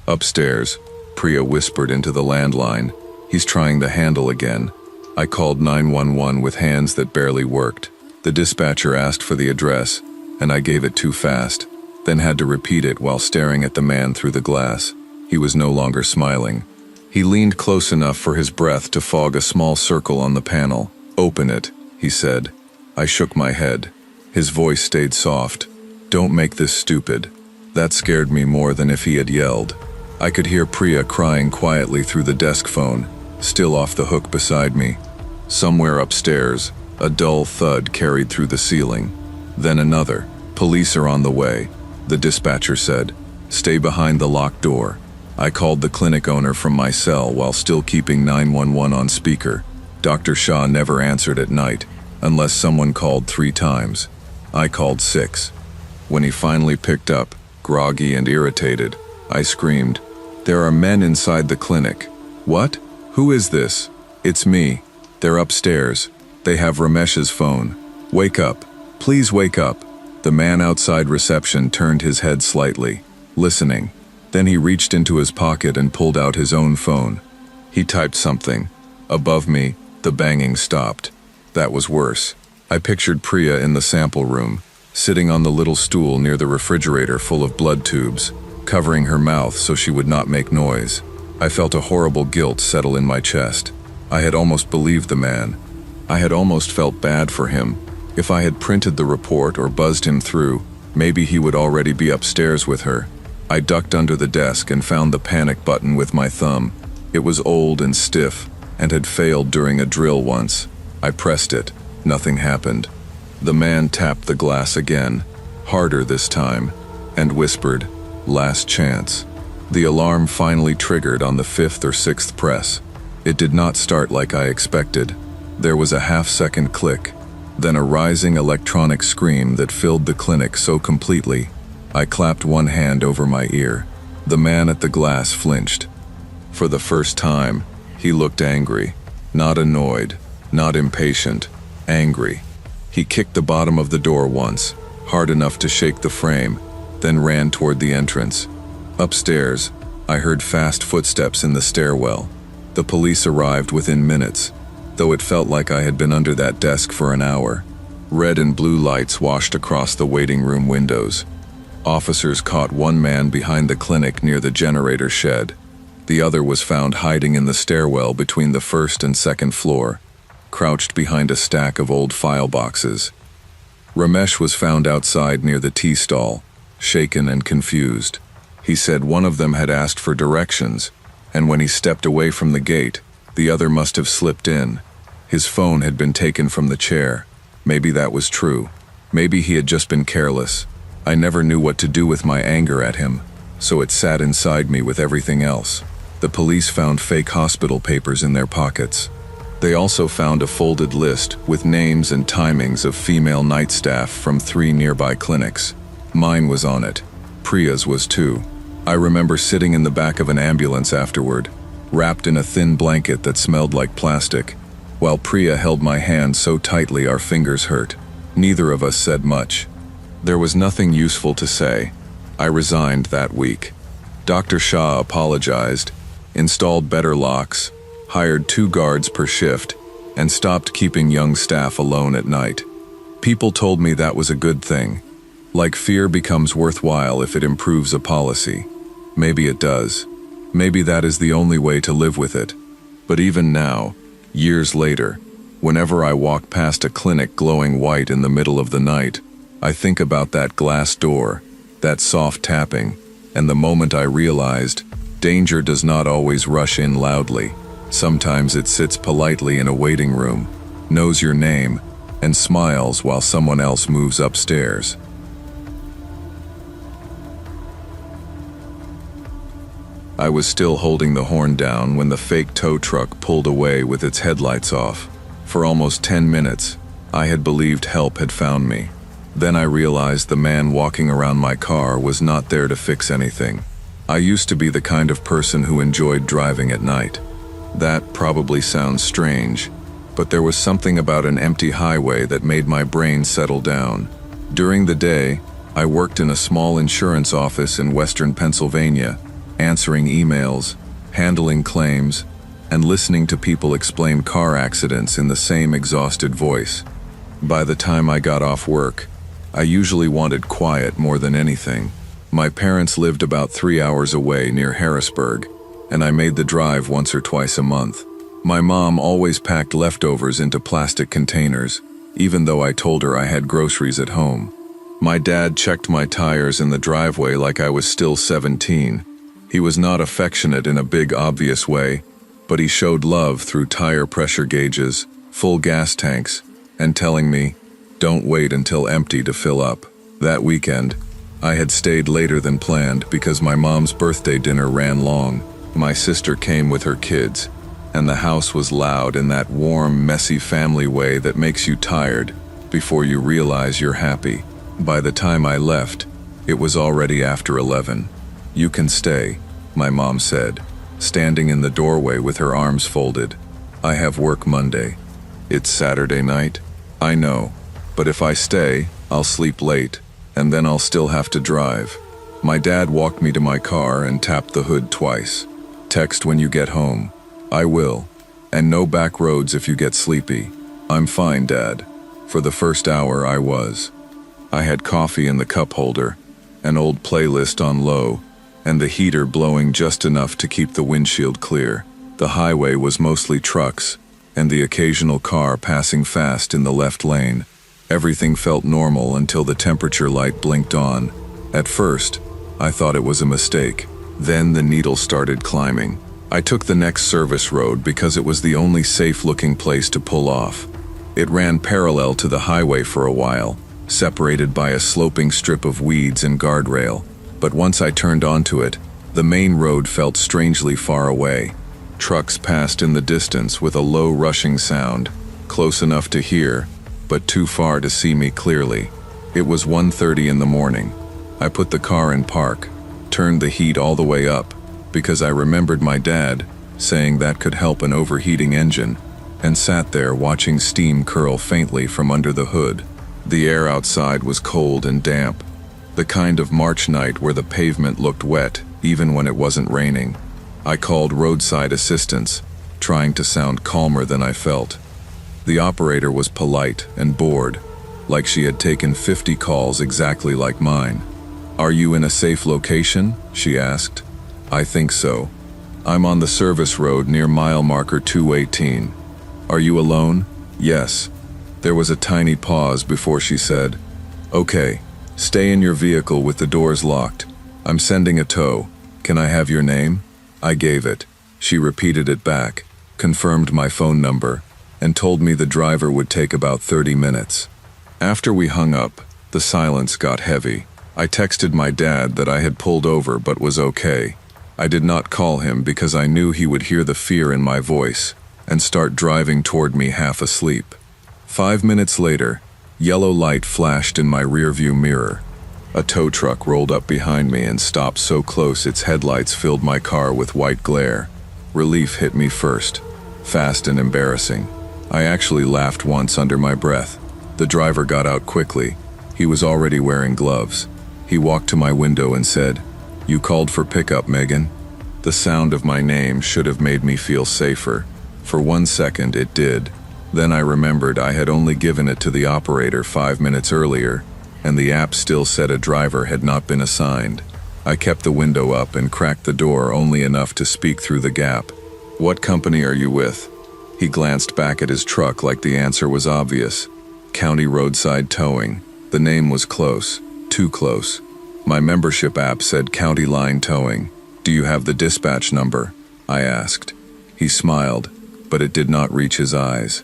"Upstairs," Priya whispered into the landline. "He's trying the handle again." I called 911 with hands that barely worked. The dispatcher asked for the address, and I gave it too fast, then had to repeat it while staring at the man through the glass. He was no longer smiling. He leaned close enough for his breath to fog a small circle on the panel. "Open it," he said. I shook my head. His voice stayed soft. "Don't make this stupid." That scared me more than if he had yelled. I could hear Priya crying quietly through the desk phone, still off the hook beside me. Somewhere upstairs, a dull thud carried through the ceiling. Then another. "Police are on the way," the dispatcher said. "Stay behind the locked door." I called the clinic owner from my cell while still keeping 911 on speaker. Dr. Shah never answered at night, unless someone called 3 times. I called 6. When he finally picked up, groggy and irritated, I screamed, "There are men inside the clinic." "What? Who is this?" "It's me. They're upstairs. They have Ramesh's phone. Wake up. Please wake up." The man outside reception turned his head slightly, listening. Then he reached into his pocket and pulled out his own phone. He typed something. Above me, the banging stopped. That was worse. I pictured Priya in the sample room, sitting on the little stool near the refrigerator full of blood tubes, covering her mouth so she would not make noise. I felt a horrible guilt settle in my chest. I had almost believed the man. I had almost felt bad for him. If I had printed the report or buzzed him through, maybe he would already be upstairs with her. I ducked under the desk and found the panic button with my thumb. It was old and stiff, and had failed during a drill once. I pressed it. Nothing happened. The man tapped the glass again, harder this time, and whispered, "Last chance." The alarm finally triggered on the 5th or 6th press. It did not start like I expected. There was a half-second click, then a rising electronic scream that filled the clinic so completely, I clapped one hand over my ear. The man at the glass flinched. For the first time, he looked angry. Not annoyed, not impatient, angry. He kicked the bottom of the door once, hard enough to shake the frame, then ran toward the entrance. Upstairs, I heard fast footsteps in the stairwell. The police arrived within minutes, though it felt like I had been under that desk for an hour. Red and blue lights washed across the waiting room windows. Officers caught one man behind the clinic near the generator shed. The other was found hiding in the stairwell between the 1st and 2nd floor, crouched behind a stack of old file boxes. Ramesh was found outside near the tea stall, shaken and confused. He said one of them had asked for directions, and when he stepped away from the gate, the other must have slipped in. His phone had been taken from the chair. Maybe that was true. Maybe he had just been careless. I never knew what to do with my anger at him, so it sat inside me with everything else. The police found fake hospital papers in their pockets. They also found a folded list with names and timings of female night staff from 3 nearby clinics. Mine was on it. Priya's was too. I remember sitting in the back of an ambulance afterward, wrapped in a thin blanket that smelled like plastic, while Priya held my hand so tightly our fingers hurt. Neither of us said much. There was nothing useful to say. I resigned that week. Dr. Shah apologized, installed better locks, hired 2 guards per shift, and stopped keeping young staff alone at night. People told me that was a good thing. Like fear becomes worthwhile if it improves a policy. Maybe it does. Maybe that is the only way to live with it. But even now, years later, whenever I walk past a clinic glowing white in the middle of the night, I think about that glass door, that soft tapping, and the moment I realized danger does not always rush in loudly. Sometimes it sits politely in a waiting room, knows your name, and smiles while someone else moves upstairs. I was still holding the horn down when the fake tow truck pulled away with its headlights off. For almost 10 minutes, I had believed help had found me. Then I realized the man walking around my car was not there to fix anything. I used to be the kind of person who enjoyed driving at night. That probably sounds strange, but there was something about an empty highway that made my brain settle down. During the day, I worked in a small insurance office in western Pennsylvania, answering emails, handling claims, and listening to people explain car accidents in the same exhausted voice. By the time I got off work, I usually wanted quiet more than anything. My parents lived about 3 hours away near Harrisburg, and I made the drive once or twice a month. My mom always packed leftovers into plastic containers, even though I told her I had groceries at home. My dad checked my tires in the driveway like I was still 17. He was not affectionate in a big, obvious way, but he showed love through tire pressure gauges, full gas tanks, and telling me, "Don't wait until empty to fill up." That weekend, I had stayed later than planned because my mom's birthday dinner ran long. My sister came with her kids, and the house was loud in that warm, messy family way that makes you tired before you realize you're happy. By the time I left, it was already after 11. "You can stay," my mom said, standing in the doorway with her arms folded. "I have work Monday." "It's Saturday night?" "I know, but if I stay, I'll sleep late, and then I'll still have to drive." My dad walked me to my car and tapped the hood twice. "Text when you get home." "I will. And no back roads if you get sleepy." "I'm fine, Dad." For the first hour, I was. I had coffee in the cup holder, an old playlist on low, and the heater blowing just enough to keep the windshield clear. The highway was mostly trucks, and the occasional car passing fast in the left lane. Everything felt normal until the temperature light blinked on. At first, I thought it was a mistake. Then the needle started climbing. I took the next service road because it was the only safe-looking place to pull off. It ran parallel to the highway for a while, separated by a sloping strip of weeds and guardrail. But once I turned onto it, the main road felt strangely far away. Trucks passed in the distance with a low rushing sound, close enough to hear, but too far to see me clearly. It was 1:30 in the morning. I put the car in park, turned the heat all the way up, because I remembered my dad saying that could help an overheating engine, and sat there watching steam curl faintly from under the hood. The air outside was cold and damp, the kind of March night where the pavement looked wet even when it wasn't raining. I called roadside assistance, trying to sound calmer than I felt. The operator was polite and bored, like she had taken 50 calls exactly like mine. "Are you in a safe location?" she asked. "I think so. I'm on the service road near mile marker 218. "Are you alone?" "Yes." There was a tiny pause before she said, "Okay, stay in your vehicle with the doors locked. I'm sending a tow. Can I have your name?" I gave it. She repeated it back, confirmed my phone number, and told me the driver would take about 30 minutes. After we hung up, the silence got heavy. I texted my dad that I had pulled over but was okay. I did not call him because I knew he would hear the fear in my voice and start driving toward me half asleep. 5 minutes later, yellow light flashed in my rearview mirror. A tow truck rolled up behind me and stopped so close its headlights filled my car with white glare. Relief hit me first, fast and embarrassing. I actually laughed once under my breath. The driver got out quickly. He was already wearing gloves. He walked to my window and said, "You called for pickup, Megan?" The sound of my name should have made me feel safer. For 1 second it did. Then I remembered I had only given it to the operator 5 minutes earlier, and the app still said a driver had not been assigned. I kept the window up and cracked the door only enough to speak through the gap. "What company are you with?" He glanced back at his truck like the answer was obvious. County Roadside Towing. The name was close. Too close. My membership app said County Line Towing. "Do you have the dispatch number?" I asked. He smiled, but it did not reach his eyes.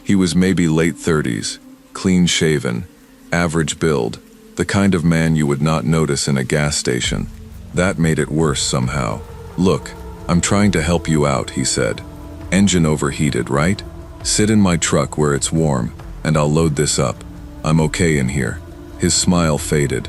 He was maybe late 30s, clean-shaven, average build, the kind of man you would not notice in a gas station. That made it worse somehow. "Look, I'm trying to help you out," he said. "Engine overheated, right? Sit in my truck where it's warm, and I'll load this up. I'm okay in here." His smile faded.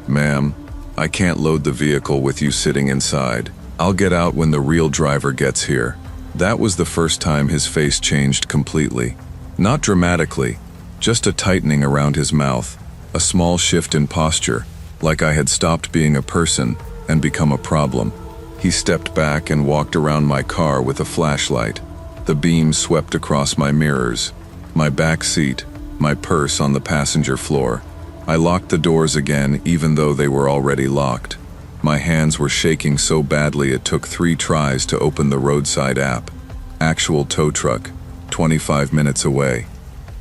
"Ma'am, I can't load the vehicle with you sitting inside. I'll get out when the real driver gets here." That was the first time his face changed completely. Not dramatically, just a tightening around his mouth, a small shift in posture, like I had stopped being a person and become a problem. He stepped back and walked around my car with a flashlight. The beam swept across my mirrors, my back seat, my purse on the passenger floor. I locked the doors again even though they were already locked. My hands were shaking so badly it took 3 tries to open the roadside app. Actual tow truck, 25 minutes away.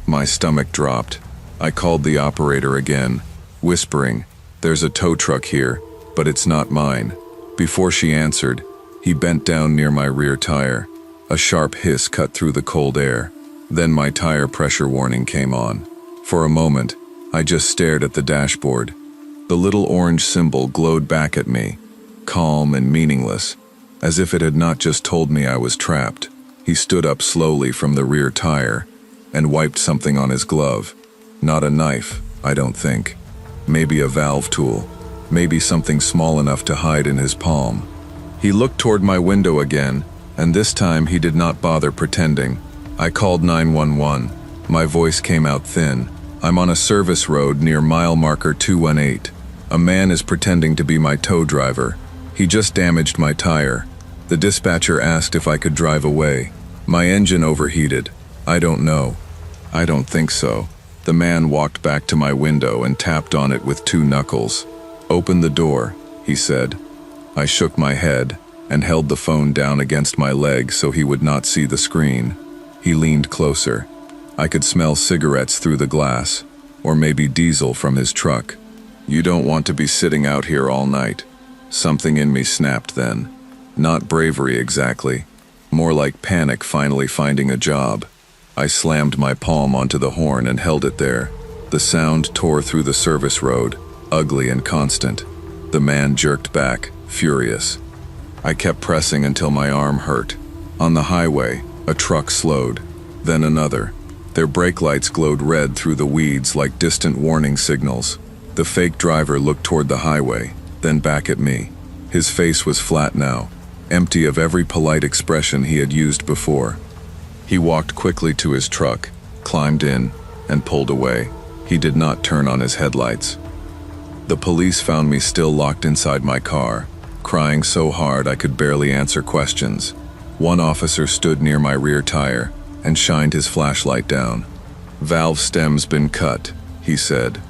My stomach dropped. I called the operator again, whispering, "There's a tow truck here, but it's not mine." Before she answered, he bent down near my rear tire. A sharp hiss cut through the cold air. Then my tire pressure warning came on. For a moment, I just stared at the dashboard. The little orange symbol glowed back at me, calm and meaningless, as if it had not just told me I was trapped. He stood up slowly from the rear tire and wiped something on his glove. Not a knife, I don't think. Maybe a valve tool. Maybe something small enough to hide in his palm. He looked toward my window again, and this time he did not bother pretending. I called 911. My voice came out thin. I'm on a service road near mile marker 218. A man is pretending to be my tow driver. He just damaged my tire. The dispatcher asked if I could drive away. My engine overheated. I don't know. I don't think so. The man walked back to my window and tapped on it with 2 knuckles. Open the door, he said. I shook my head and held the phone down against my leg so he would not see the screen. He leaned closer. I could smell cigarettes through the glass, or maybe diesel from his truck. You don't want to be sitting out here all night. Something in me snapped then. Not bravery exactly, more like panic finally finding a job. I slammed my palm onto the horn and held it there. The sound tore through the service road, ugly and constant. The man jerked back, furious. I kept pressing until my arm hurt. On the highway, a truck slowed, then another. Their brake lights glowed red through the weeds like distant warning signals. The fake driver looked toward the highway, then back at me. His face was flat now, empty of every polite expression he had used before. He walked quickly to his truck, climbed in, and pulled away. He did not turn on his headlights. The police found me still locked inside my car, crying so hard I could barely answer questions. One officer stood near my rear tire and shined his flashlight down. "Valve stem's been cut," he said.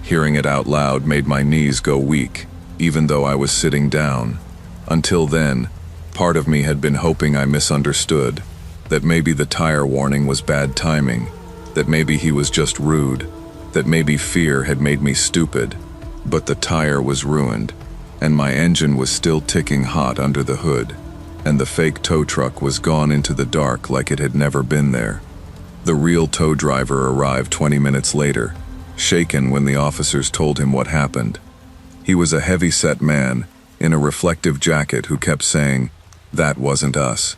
Hearing it out loud made my knees go weak, even though I was sitting down. Until then, part of me had been hoping I misunderstood, that maybe the tire warning was bad timing, that maybe he was just rude, that maybe fear had made me stupid. But the tire was ruined, and my engine was still ticking hot under the hood, and the fake tow truck was gone into the dark like it had never been there. The real tow driver arrived 20 minutes later, shaken when the officers told him what happened. He was a heavy-set man in a reflective jacket who kept saying, "That wasn't us."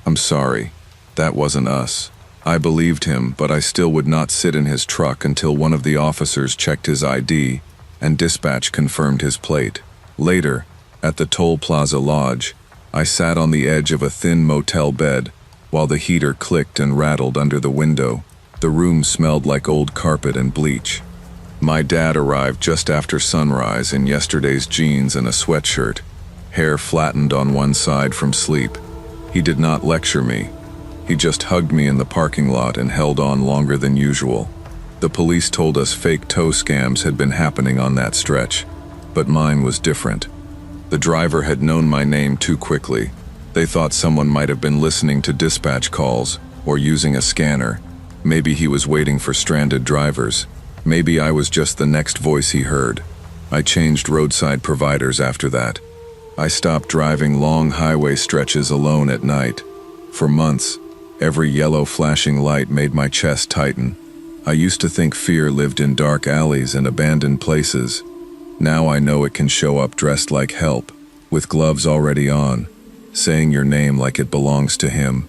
I'm sorry, that wasn't us. I believed him, but I still would not sit in his truck until one of the officers checked his ID and dispatch confirmed his plate. Later, at the Toll Plaza Lodge, I sat on the edge of a thin motel bed while the heater clicked and rattled under the window. The room smelled like old carpet and bleach. My dad arrived just after sunrise in yesterday's jeans and a sweatshirt, hair flattened on one side from sleep. He did not lecture me. He just hugged me in the parking lot and held on longer than usual. The police told us fake tow scams had been happening on that stretch, but mine was different. The driver had known my name too quickly. They thought someone might have been listening to dispatch calls or using a scanner. Maybe he was waiting for stranded drivers. Maybe I was just the next voice he heard. I changed roadside providers after that. I stopped driving long highway stretches alone at night. For months, every yellow flashing light made my chest tighten. I used to think fear lived in dark alleys and abandoned places. Now I know it can show up dressed like help, with gloves already on, saying your name like it belongs to him.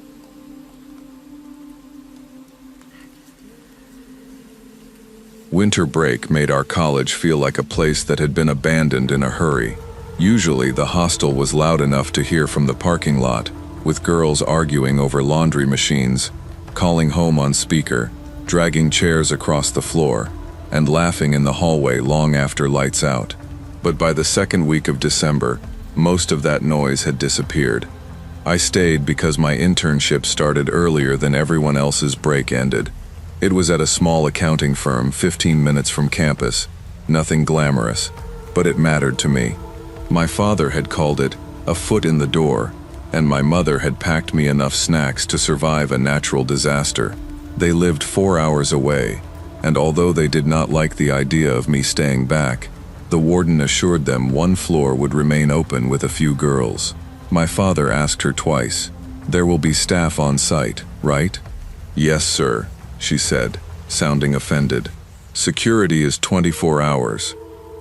Winter break made our college feel like a place that had been abandoned in a hurry. Usually, the hostel was loud enough to hear from the parking lot, with girls arguing over laundry machines, calling home on speaker, dragging chairs across the floor, and laughing in the hallway long after lights out. But by the second week of December, most of that noise had disappeared. I stayed because my internship started earlier than everyone else's break ended. It was at a small accounting firm 15 minutes from campus. Nothing glamorous, but it mattered to me. My father had called it a foot in the door, and my mother had packed me enough snacks to survive a natural disaster. They lived 4 hours away, and although they did not like the idea of me staying back, the warden assured them one floor would remain open with a few girls. My father asked her twice, "There will be staff on site, right?" "Yes, sir," she said, sounding offended. "Security is 24 hours.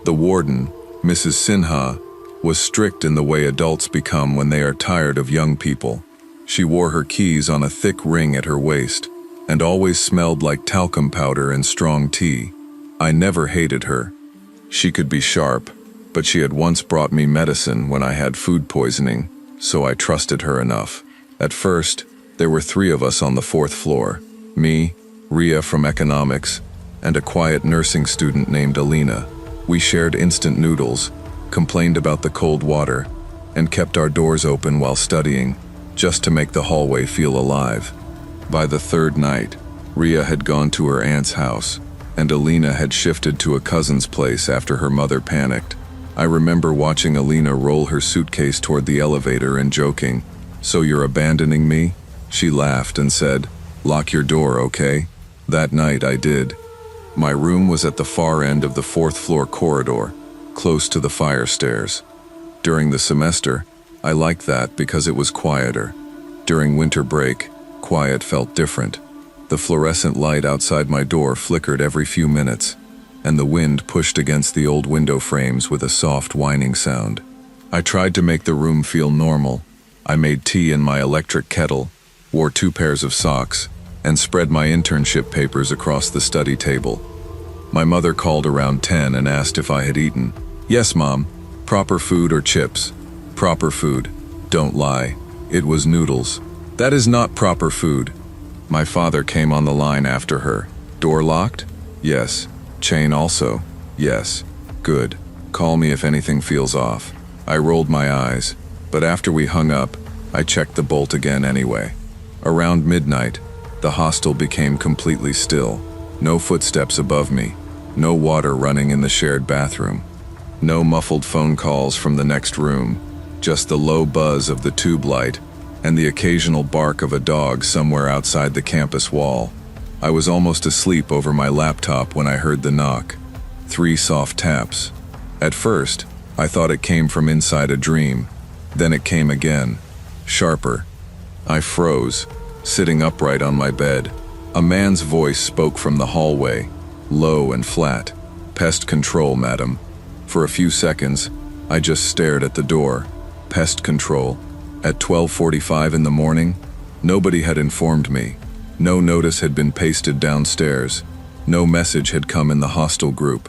The warden, Mrs. Sinha, was strict in the way adults become when they are tired of young people. She wore her keys on a thick ring at her waist, and always smelled like talcum powder and strong tea. I never hated her. She could be sharp, but she had once brought me medicine when I had food poisoning, so I trusted her enough. At first, there were 3 of us on the 4th floor. Me, Ria from economics, and a quiet nursing student named Alina. We shared instant noodles, complained about the cold water, and kept our doors open while studying, just to make the hallway feel alive. By the 3rd night, Ria had gone to her aunt's house, and Alina had shifted to a cousin's place after her mother panicked. I remember watching Alina roll her suitcase toward the elevator and joking, "So you're abandoning me?" She laughed and said, "Lock your door, okay?" That night I did. My room was at the far end of the 4th floor corridor, close to the fire stairs. During the semester, I liked that because it was quieter. During winter break, quiet felt different. The fluorescent light outside my door flickered every few minutes, and the wind pushed against the old window frames with a soft whining sound. I tried to make the room feel normal. I made tea in my electric kettle, wore 2 pairs of socks, and spread my internship papers across the study table. My mother called around 10 and asked if I had eaten. "Yes, Mom. Proper food or chips?" "Proper food. Don't lie. It was noodles." "That is not proper food." My father came on the line after her. "Door locked?" "Yes." "Chain also?" "Yes." "Good. Call me if anything feels off." I rolled my eyes, but after we hung up, I checked the bolt again anyway. Around midnight, the hostel became completely still. No footsteps above me, no water running in the shared bathroom, no muffled phone calls from the next room, just the low buzz of the tube light and the occasional bark of a dog somewhere outside the campus wall. I was almost asleep over my laptop when I heard the knock. 3 soft taps. At first, I thought it came from inside a dream. Then it came again, sharper. I froze, sitting upright on my bed. A man's voice spoke from the hallway, low and flat. "Pest control, madam." For a few seconds, I just stared at the door. Pest control. At 12:45 in the morning? Nobody had informed me. No notice had been pasted downstairs. No message had come in the hostel group.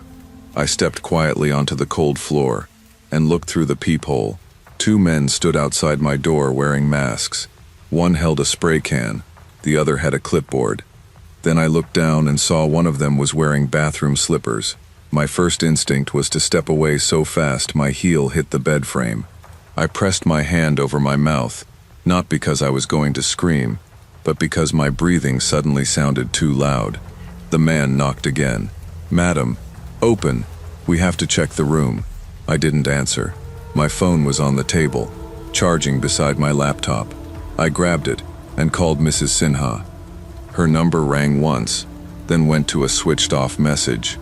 I stepped quietly onto the cold floor and looked through the peephole. 2 men stood outside my door wearing masks. One held a spray can, the other had a clipboard. Then I looked down and saw one of them was wearing bathroom slippers. My first instinct was to step away so fast my heel hit the bed frame. I pressed my hand over my mouth, not because I was going to scream, but because my breathing suddenly sounded too loud. The man knocked again. "Madam, open. We have to check the room." I didn't answer. My phone was on the table, charging beside my laptop. I grabbed it and called Mrs. Sinha. Her number rang once, then went to a switched-off message.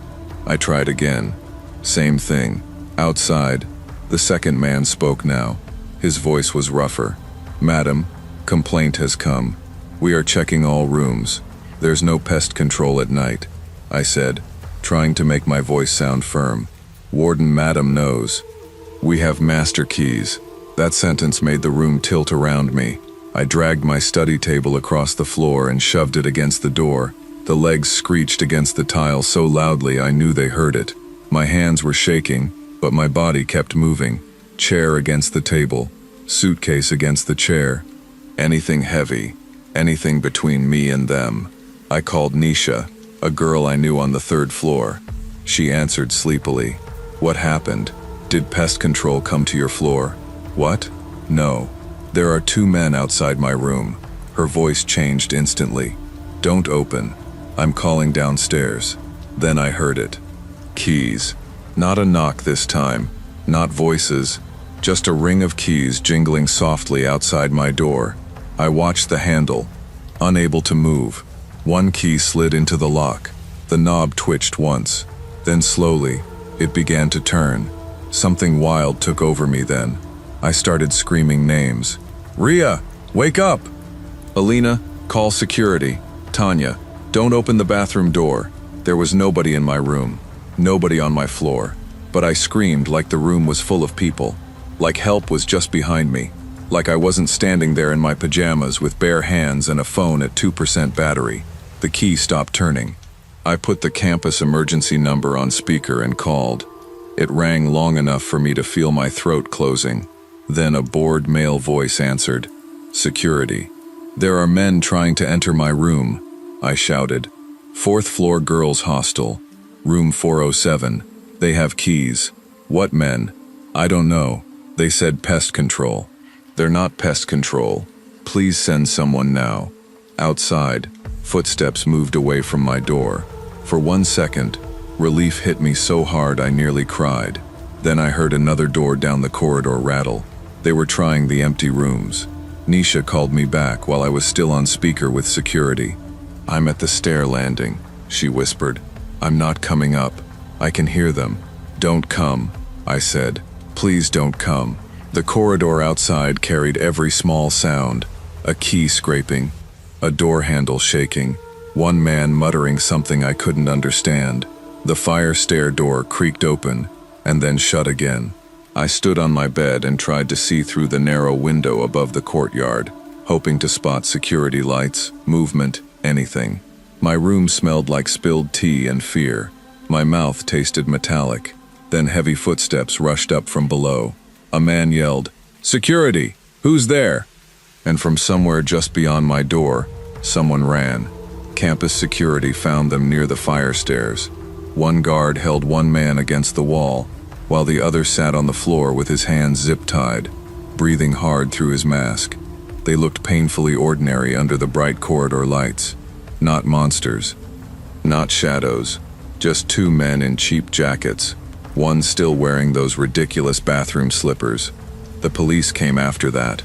I tried again. Same thing. Outside, the second man spoke now. His voice was rougher. "Madam, complaint has come. We are checking all rooms. There's no pest control at night," I said, trying to make my voice sound firm. "Warden Madam knows. We have master keys." That sentence made the room tilt around me. I dragged my study table across the floor and shoved it against the door. The legs screeched against the tile so loudly I knew they heard it. My hands were shaking, but my body kept moving. Chair against the table, suitcase against the chair. Anything heavy, anything between me and them. I called Nisha, a girl I knew on the 3rd floor. She answered sleepily. "What happened? Did pest control come to your floor?" "What? No. There are 2 men outside my room." Her voice changed instantly. "Don't open. I'm calling downstairs." Then I heard it. Keys. Not a knock this time. Not voices. Just a ring of keys jingling softly outside my door. I watched the handle, unable to move. One key slid into the lock. The knob twitched once. Then slowly, it began to turn. Something wild took over me then. I started screaming names. "Ria, wake up!" "Alina, call security." "Tanya, don't open the bathroom door." There was nobody in my room, nobody on my floor, but I screamed like the room was full of people, like help was just behind me, like I wasn't standing there in my pajamas with bare hands and a phone at 2% battery. The key stopped turning. I put the campus emergency number on speaker and called. It rang long enough for me to feel my throat closing. Then a bored male voice answered. Security. "There are men trying to enter my room," I shouted. "Fourth floor girls' hostel. Room 407. They have keys." "What men?" "I don't know. They said pest control." "They're not pest control. Please send someone now." Outside, footsteps moved away from my door. For 1 second, relief hit me so hard I nearly cried. Then I heard another door down the corridor rattle. They were trying the empty rooms. Nisha called me back while I was still on speaker with security. "I'm at the stair landing," she whispered. "I'm not coming up. I can hear them." "Don't come," I said. "Please don't come." The corridor outside carried every small sound, a key scraping, a door handle shaking, one man muttering something I couldn't understand. The fire stair door creaked open and then shut again. I stood on my bed and tried to see through the narrow window above the courtyard, hoping to spot security lights, movement, anything. My room smelled like spilled tea and fear. My mouth tasted metallic. Then heavy footsteps rushed up from below. A man yelled, "Security! Who's there?" And from somewhere just beyond my door, someone ran. Campus security found them near the fire stairs. One guard held one man against the wall, while the other sat on the floor with his hands zip-tied, breathing hard through his mask. They looked painfully ordinary under the bright corridor lights. Not monsters, not shadows, just two men in cheap jackets, one still wearing those ridiculous bathroom slippers. The police came after that.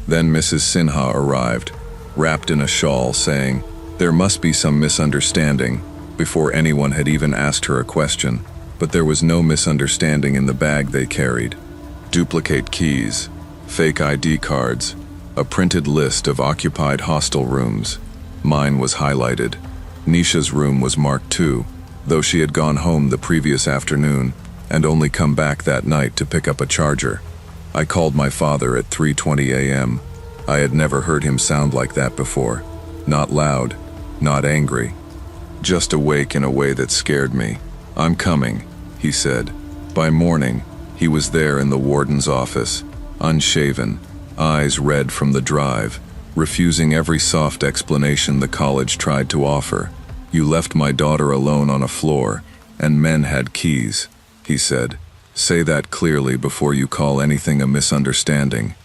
Then Mrs. Sinha arrived, wrapped in a shawl, saying, "There must be some misunderstanding," before anyone had even asked her a question. But there was no misunderstanding in the bag they carried. Duplicate keys, fake ID cards, a printed list of occupied hostel rooms. Mine was highlighted. Nisha's room was marked too, though she had gone home the previous afternoon and only come back that night to pick up a charger. I called my father at 3:20 a.m. I had never heard him sound like that before. Not loud, not angry, just awake in a way that scared me. "I'm coming," he said. By morning, he was there in the warden's office, unshaven, eyes red from the drive, refusing every soft explanation the college tried to offer. "You left my daughter alone on a floor, and men had keys," he said. "Say that clearly before you call anything a misunderstanding."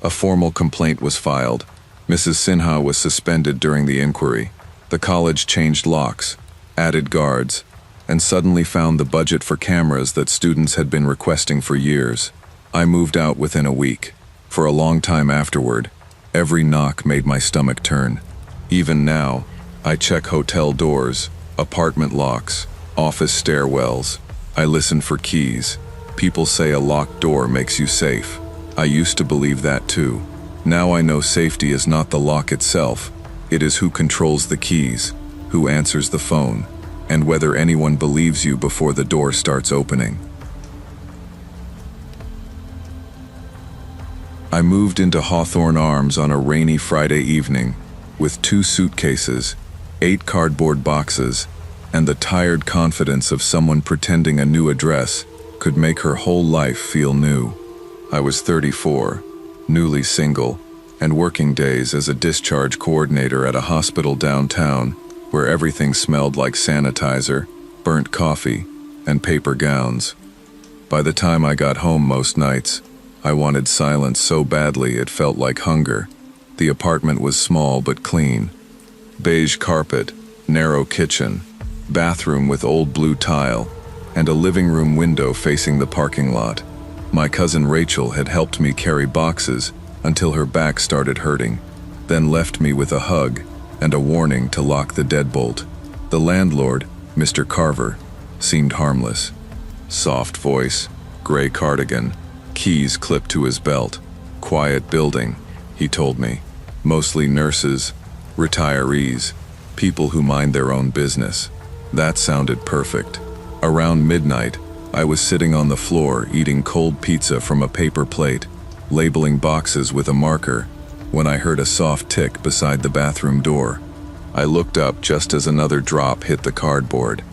A formal complaint was filed. Mrs. Sinha was suspended during the inquiry. The college changed locks, added guards, and suddenly found the budget for cameras that students had been requesting for years. I moved out within a week. For a long time afterward, every knock made my stomach turn. Even now, I check hotel doors, apartment locks, office stairwells. I listen for keys. People say a locked door makes you safe. I used to believe that too. Now I know safety is not the lock itself. It is who controls the keys, who answers the phone, and whether anyone believes you before the door starts opening. I moved into Hawthorne Arms on a rainy Friday evening with 2 suitcases, 8 cardboard boxes, and the tired confidence of someone pretending a new address could make her whole life feel new. I was 34, newly single, and working days as a discharge coordinator at a hospital downtown where everything smelled like sanitizer, burnt coffee, and paper gowns. By the time I got home most nights, I wanted silence so badly it felt like hunger. The apartment was small but clean. Beige carpet, narrow kitchen, bathroom with old blue tile, and a living room window facing the parking lot. My cousin Rachel had helped me carry boxes until her back started hurting, then left me with a hug and a warning to lock the deadbolt. The landlord, Mr. Carver, seemed harmless. Soft voice, gray cardigan, keys clipped to his belt. Quiet building, he told me. Mostly nurses, retirees, people who mind their own business. That sounded perfect. Around midnight, I was sitting on the floor eating cold pizza from a paper plate, labeling boxes with a marker, when I heard a soft tick beside the bathroom door. I looked up just as another drop hit the cardboard.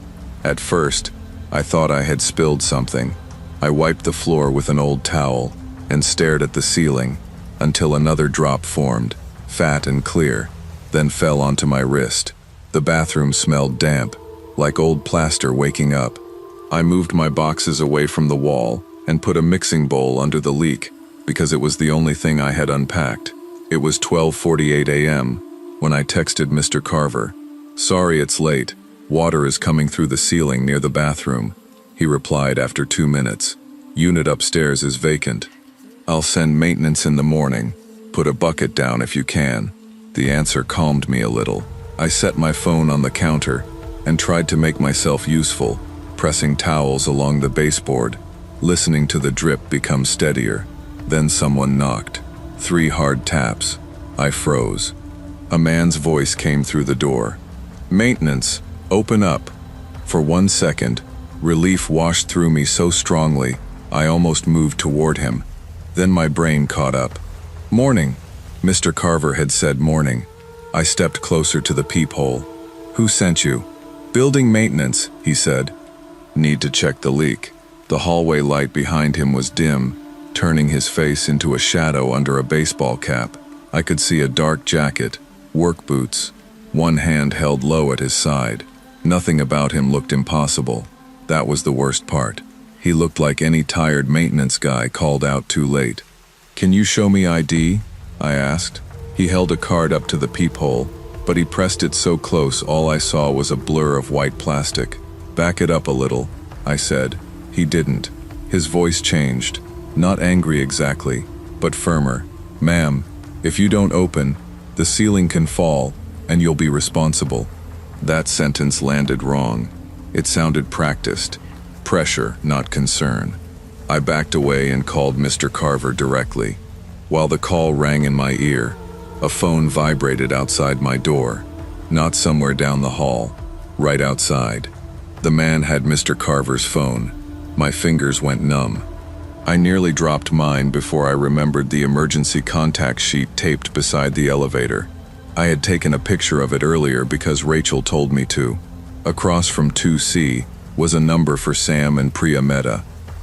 At first, I thought I had spilled something. I wiped the floor with an old towel and stared at the ceiling until another drop formed, fat and clear, then fell onto my wrist. The bathroom smelled damp, like old plaster waking up. I moved my boxes away from the wall and put a mixing bowl under the leak because it was the only thing I had unpacked. It was 12:48 a.m. when I texted Mr. Carver. "Sorry it's late. Water is coming through the ceiling near the bathroom," he replied after 2 minutes. "Unit upstairs is vacant. I'll send maintenance in the morning. Put a bucket down if you can." The answer calmed me a little. I set my phone on the counter and tried to make myself useful, pressing towels along the baseboard, listening to the drip become steadier. Then someone knocked. 3 hard taps. I froze. A man's voice came through the door. "Maintenance, open up." For 1 second, relief washed through me so strongly, I almost moved toward him. Then my brain caught up. "Morning." Mr. Carver had said morning. I stepped closer to the peephole. "Who sent you?" "Building maintenance," he said. "Need to check the leak." The hallway light behind him was dim, turning his face into a shadow under a baseball cap. I could see a dark jacket, work boots, one hand held low at his side. Nothing about him looked impossible. That was the worst part. He looked like any tired maintenance guy called out too late. "Can you show me ID?" I asked. He held a card up to the peephole, but he pressed it so close all I saw was a blur of white plastic. "Back it up a little," I said. He didn't. His voice changed. Not angry exactly, but firmer. "Ma'am, if you don't open, the ceiling can fall, and you'll be responsible." That sentence landed wrong. It sounded practiced. Pressure, not concern. I backed away and called Mr. Carver directly. While the call rang in my ear, a phone vibrated outside my door. Not somewhere down the hall, right outside. The man had Mr. Carver's phone. My fingers went numb. I nearly dropped mine before I remembered the emergency contact sheet taped beside the elevator. I had taken a picture of it earlier because Rachel told me to. Across from 2C was a number for Sam and Priya Mehta.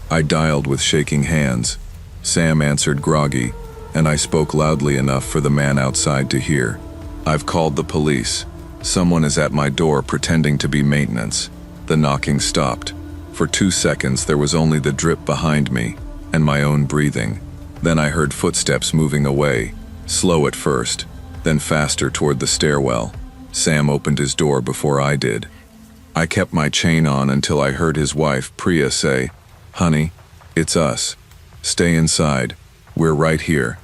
I dialed with shaking hands. Sam answered groggy, and I spoke loudly enough for the man outside to hear. "I've called the police. Someone is at my door pretending to be maintenance." The knocking stopped. For 2 seconds there was only the drip behind me and my own breathing. Then I heard footsteps moving away, slow at first, then faster toward the stairwell. Sam opened his door before I did. I kept my chain on until I heard his wife, Priya, say, "Honey, it's us. Stay inside. We're right here."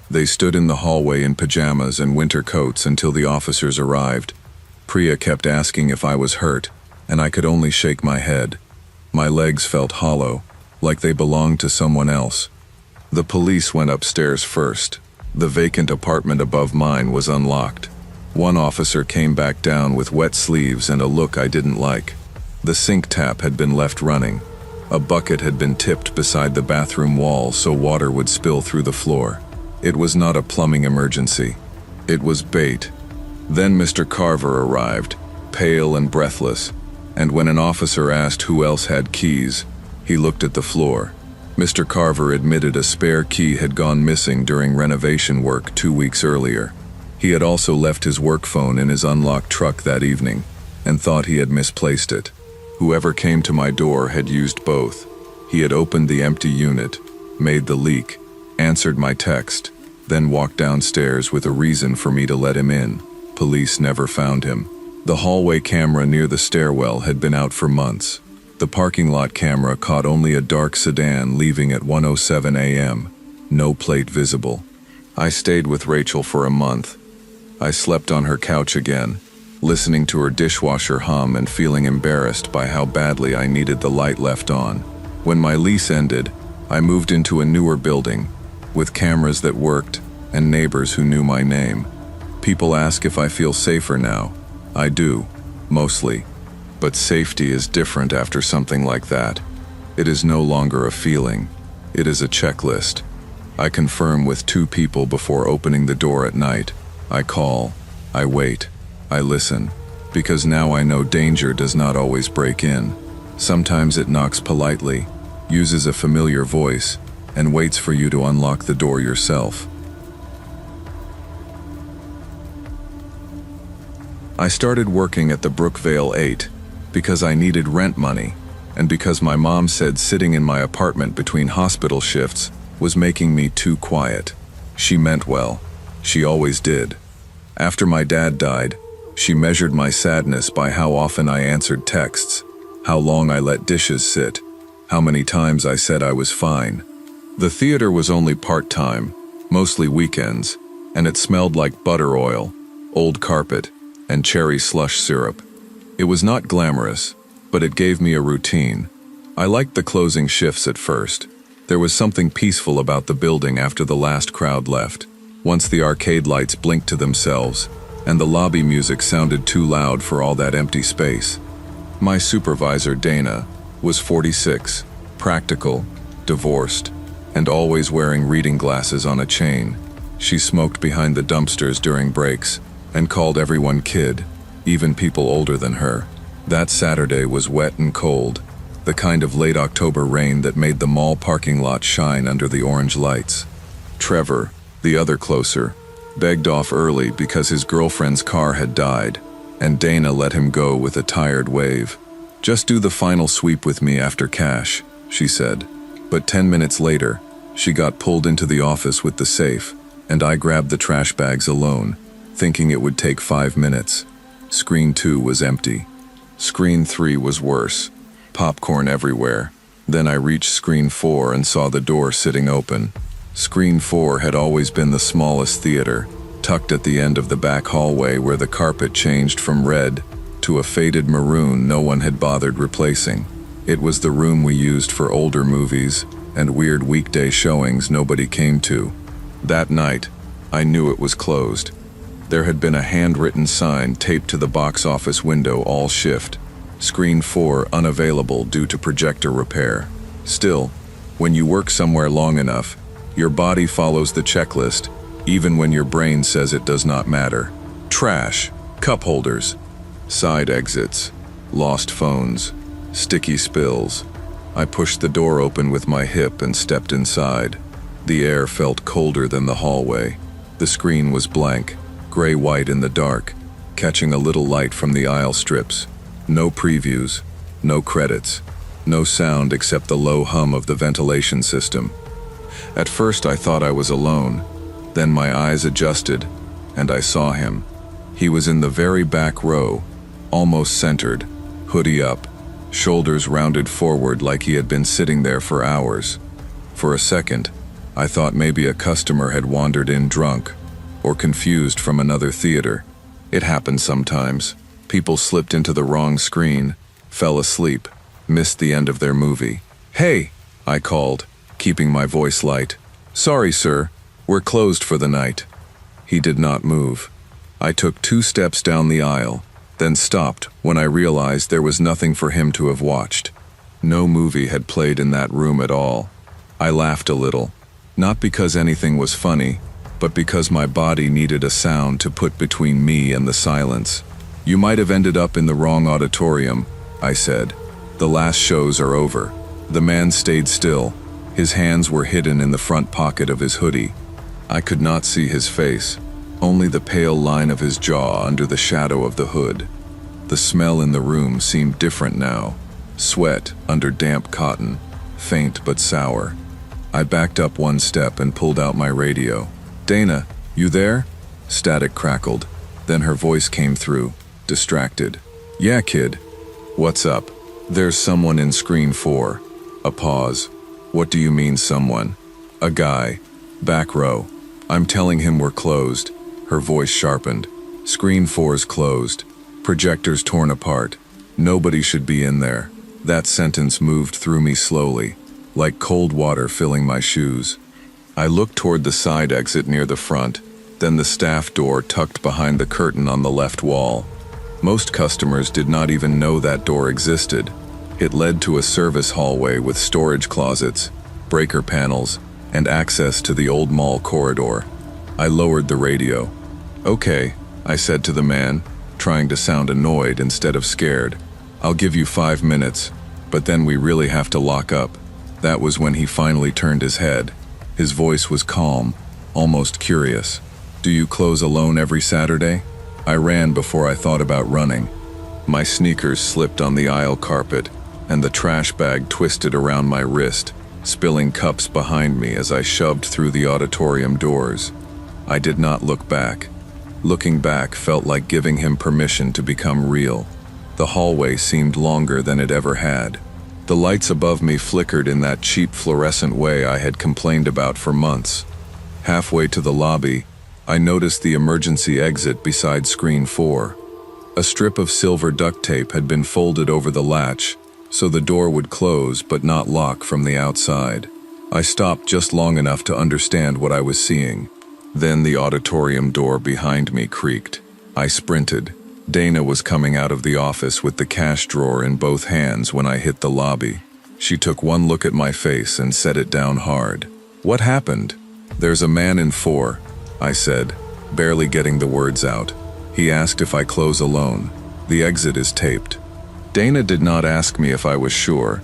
They stood in the hallway in pajamas and winter coats until the officers arrived. Priya kept asking if I was hurt, and I could only shake my head. My legs felt hollow, like they belonged to someone else. The police went upstairs first. The vacant apartment above mine was unlocked. One officer came back down with wet sleeves and a look I didn't like. The sink tap had been left running. A bucket had been tipped beside the bathroom wall so water would spill through the floor. It was not a plumbing emergency. It was bait. Then Mr. Carver arrived, pale and breathless, and when an officer asked who else had keys, he looked at the floor. Mr. Carver admitted a spare key had gone missing during renovation work 2 weeks earlier. He had also left his work phone in his unlocked truck that evening and thought he had misplaced it. Whoever came to my door had used both. He had opened the empty unit, made the leak, answered my text, then walked downstairs with a reason for me to let him in. Police never found him. The hallway camera near the stairwell had been out for months. The parking lot camera caught only a dark sedan leaving at 1:07 a.m. No plate visible. I stayed with Rachel for a month. I slept on her couch again, listening to her dishwasher hum and feeling embarrassed by how badly I needed the light left on. When my lease ended, I moved into a newer building, with cameras that worked and neighbors who knew my name. People ask if I feel safer now. I do, mostly. But safety is different after something like that. It is no longer a feeling. It is a checklist. I confirm with 2 people before opening the door at night. I call, I wait, I listen, because now I know danger does not always break in. Sometimes it knocks politely, uses a familiar voice, and waits for you to unlock the door yourself. I started working at the Brookvale 8 because I needed rent money, and because my mom said sitting in my apartment between hospital shifts was making me too quiet. She meant well. She always did. After my dad died, she measured my sadness by how often I answered texts, how long I let dishes sit, how many times I said I was fine. The theater was only part-time, mostly weekends, and it smelled like butter oil, old carpet, and cherry slush syrup. It was not glamorous, but it gave me a routine. I liked the closing shifts at first. There was something peaceful about the building after the last crowd left, once the arcade lights blinked to themselves, and the lobby music sounded too loud for all that empty space. My supervisor, Dana, was 46, practical, divorced, and always wearing reading glasses on a chain. She smoked behind the dumpsters during breaks, and called everyone kid, even people older than her. That Saturday was wet and cold, the kind of late October rain that made the mall parking lot shine under the orange lights. Trevor, the other closer, begged off early because his girlfriend's car had died, and Dana let him go with a tired wave. "Just do the final sweep with me after cash," she said. But 10 minutes later, she got pulled into the office with the safe, and I grabbed the trash bags alone, thinking it would take 5 minutes. Screen 2 was empty. Screen 3 was worse. Popcorn everywhere. Then I reached screen 4 and saw the door sitting open. Screen 4 had always been the smallest theater, tucked at the end of the back hallway where the carpet changed from red to a faded maroon no one had bothered replacing. It was the room we used for older movies and weird weekday showings nobody came to. That night, I knew it was closed. There had been a handwritten sign taped to the box office window all shift. Screen 4 unavailable due to projector repair. Still, when you work somewhere long enough, your body follows the checklist, even when your brain says it does not matter. Trash, cup holders, side exits, lost phones, sticky spills. I pushed the door open with my hip and stepped inside. The air felt colder than the hallway. The screen was blank, gray-white in the dark, catching a little light from the aisle strips. No previews, no credits, no sound except the low hum of the ventilation system. At first I thought I was alone, then my eyes adjusted, and I saw him. He was in the very back row, almost centered, hoodie up, shoulders rounded forward like he had been sitting there for hours. For a second, I thought maybe a customer had wandered in drunk, or confused from another theater. It happened sometimes. People slipped into the wrong screen, fell asleep, missed the end of their movie. "Hey," I called, keeping my voice light. "Sorry, sir, we're closed for the night." He did not move. I took 2 steps down the aisle, then stopped when I realized there was nothing for him to have watched. No movie had played in that room at all. I laughed a little, not because anything was funny, but because my body needed a sound to put between me and the silence. "You might have ended up in the wrong auditorium," I said. "The last shows are over." The man stayed still. His hands were hidden in the front pocket of his hoodie. I could not see his face, only the pale line of his jaw under the shadow of the hood. The smell in the room seemed different now. Sweat under damp cotton, faint but sour. I backed up 1 step and pulled out my radio. "Dana, you there?" Static crackled. Then her voice came through, distracted. "Yeah, kid." "What's up?" "There's someone in screen 4. A pause. "What do you mean someone?" "A guy. Back row. I'm telling him we're closed." Her voice sharpened. "Screen 4's closed. Projectors torn apart. Nobody should be in there." That sentence moved through me slowly, like cold water filling my shoes. I looked toward the side exit near the front, then the staff door tucked behind the curtain on the left wall. Most customers did not even know that door existed. It led to a service hallway with storage closets, breaker panels, and access to the old mall corridor. I lowered the radio. "Okay," I said to the man, trying to sound annoyed instead of scared. "I'll give you 5 minutes, but then we really have to lock up." That was when he finally turned his head. His voice was calm, almost curious. "Do you close alone every Saturday?" I ran before I thought about running. My sneakers slipped on the aisle carpet, and the trash bag twisted around my wrist, spilling cups behind me as I shoved through the auditorium doors. I did not look back. Looking back felt like giving him permission to become real. The hallway seemed longer than it ever had. The lights above me flickered in that cheap fluorescent way I had complained about for months. Halfway to the lobby, I noticed the emergency exit beside screen 4. A strip of silver duct tape had been folded over the latch, so the door would close but not lock from the outside. I stopped just long enough to understand what I was seeing. Then the auditorium door behind me creaked. I sprinted. Dana was coming out of the office with the cash drawer in both hands when I hit the lobby. She took one look at my face and set it down hard. "What happened?" "There's a man in 4, I said, barely getting the words out. "He asked if I close alone. The exit is taped." Dana did not ask me if I was sure.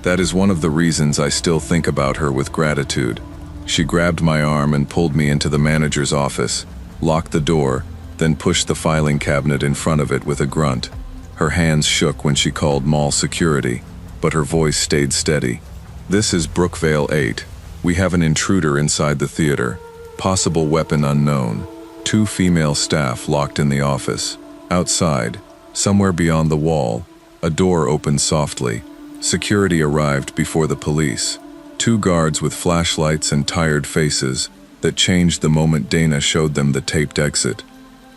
That is one of the reasons I still think about her with gratitude. She grabbed my arm and pulled me into the manager's office, locked the door, then pushed the filing cabinet in front of it with a grunt. Her hands shook when she called mall security, but her voice stayed steady. "This is Brookvale 8. We have an intruder inside the theater. Possible weapon unknown. 2 female staff locked in the office. Outside, somewhere beyond the wall, a door opened softly. Security arrived before the police. 2 guards with flashlights and tired faces that changed the moment Dana showed them the taped exit.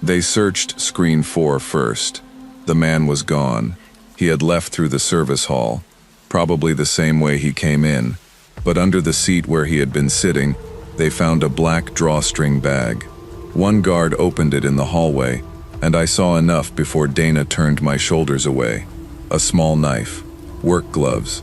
They searched screen 4 first. The man was gone. He had left through the service hall, probably the same way he came in, but under the seat where he had been sitting, they found a black drawstring bag. One guard opened it in the hallway, and I saw enough before Dana turned my shoulders away. A small knife, work gloves,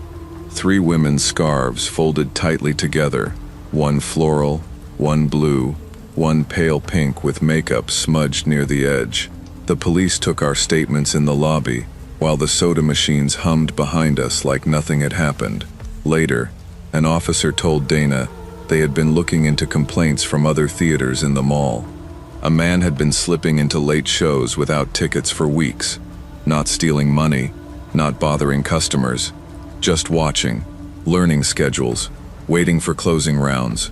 3 women's scarves folded tightly together, one floral, one blue, one pale pink with makeup smudged near the edge. The police took our statements in the lobby, while the soda machines hummed behind us like nothing had happened. Later, an officer told Dana they had been looking into complaints from other theaters in the mall. A man had been slipping into late shows without tickets for weeks, not stealing money, not bothering customers, just watching, learning schedules, waiting for closing rounds.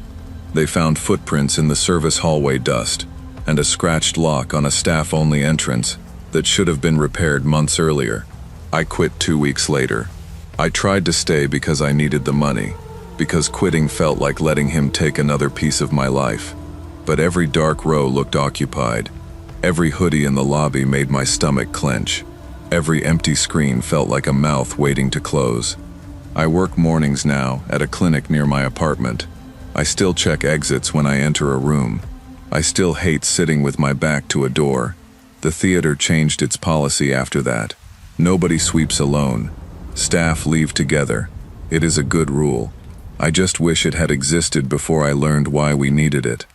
They found footprints in the service hallway dust and a scratched lock on a staff-only entrance that should have been repaired months earlier. I quit 2 weeks later. I tried to stay because I needed the money, because quitting felt like letting him take another piece of my life. But every dark row looked occupied. Every hoodie in the lobby made my stomach clench. Every empty screen felt like a mouth waiting to close. I work mornings now at a clinic near my apartment. I still check exits when I enter a room. I still hate sitting with my back to a door. The theater changed its policy after that. Nobody sweeps alone. Staff leave together. It is a good rule. I just wish it had existed before I learned why we needed it.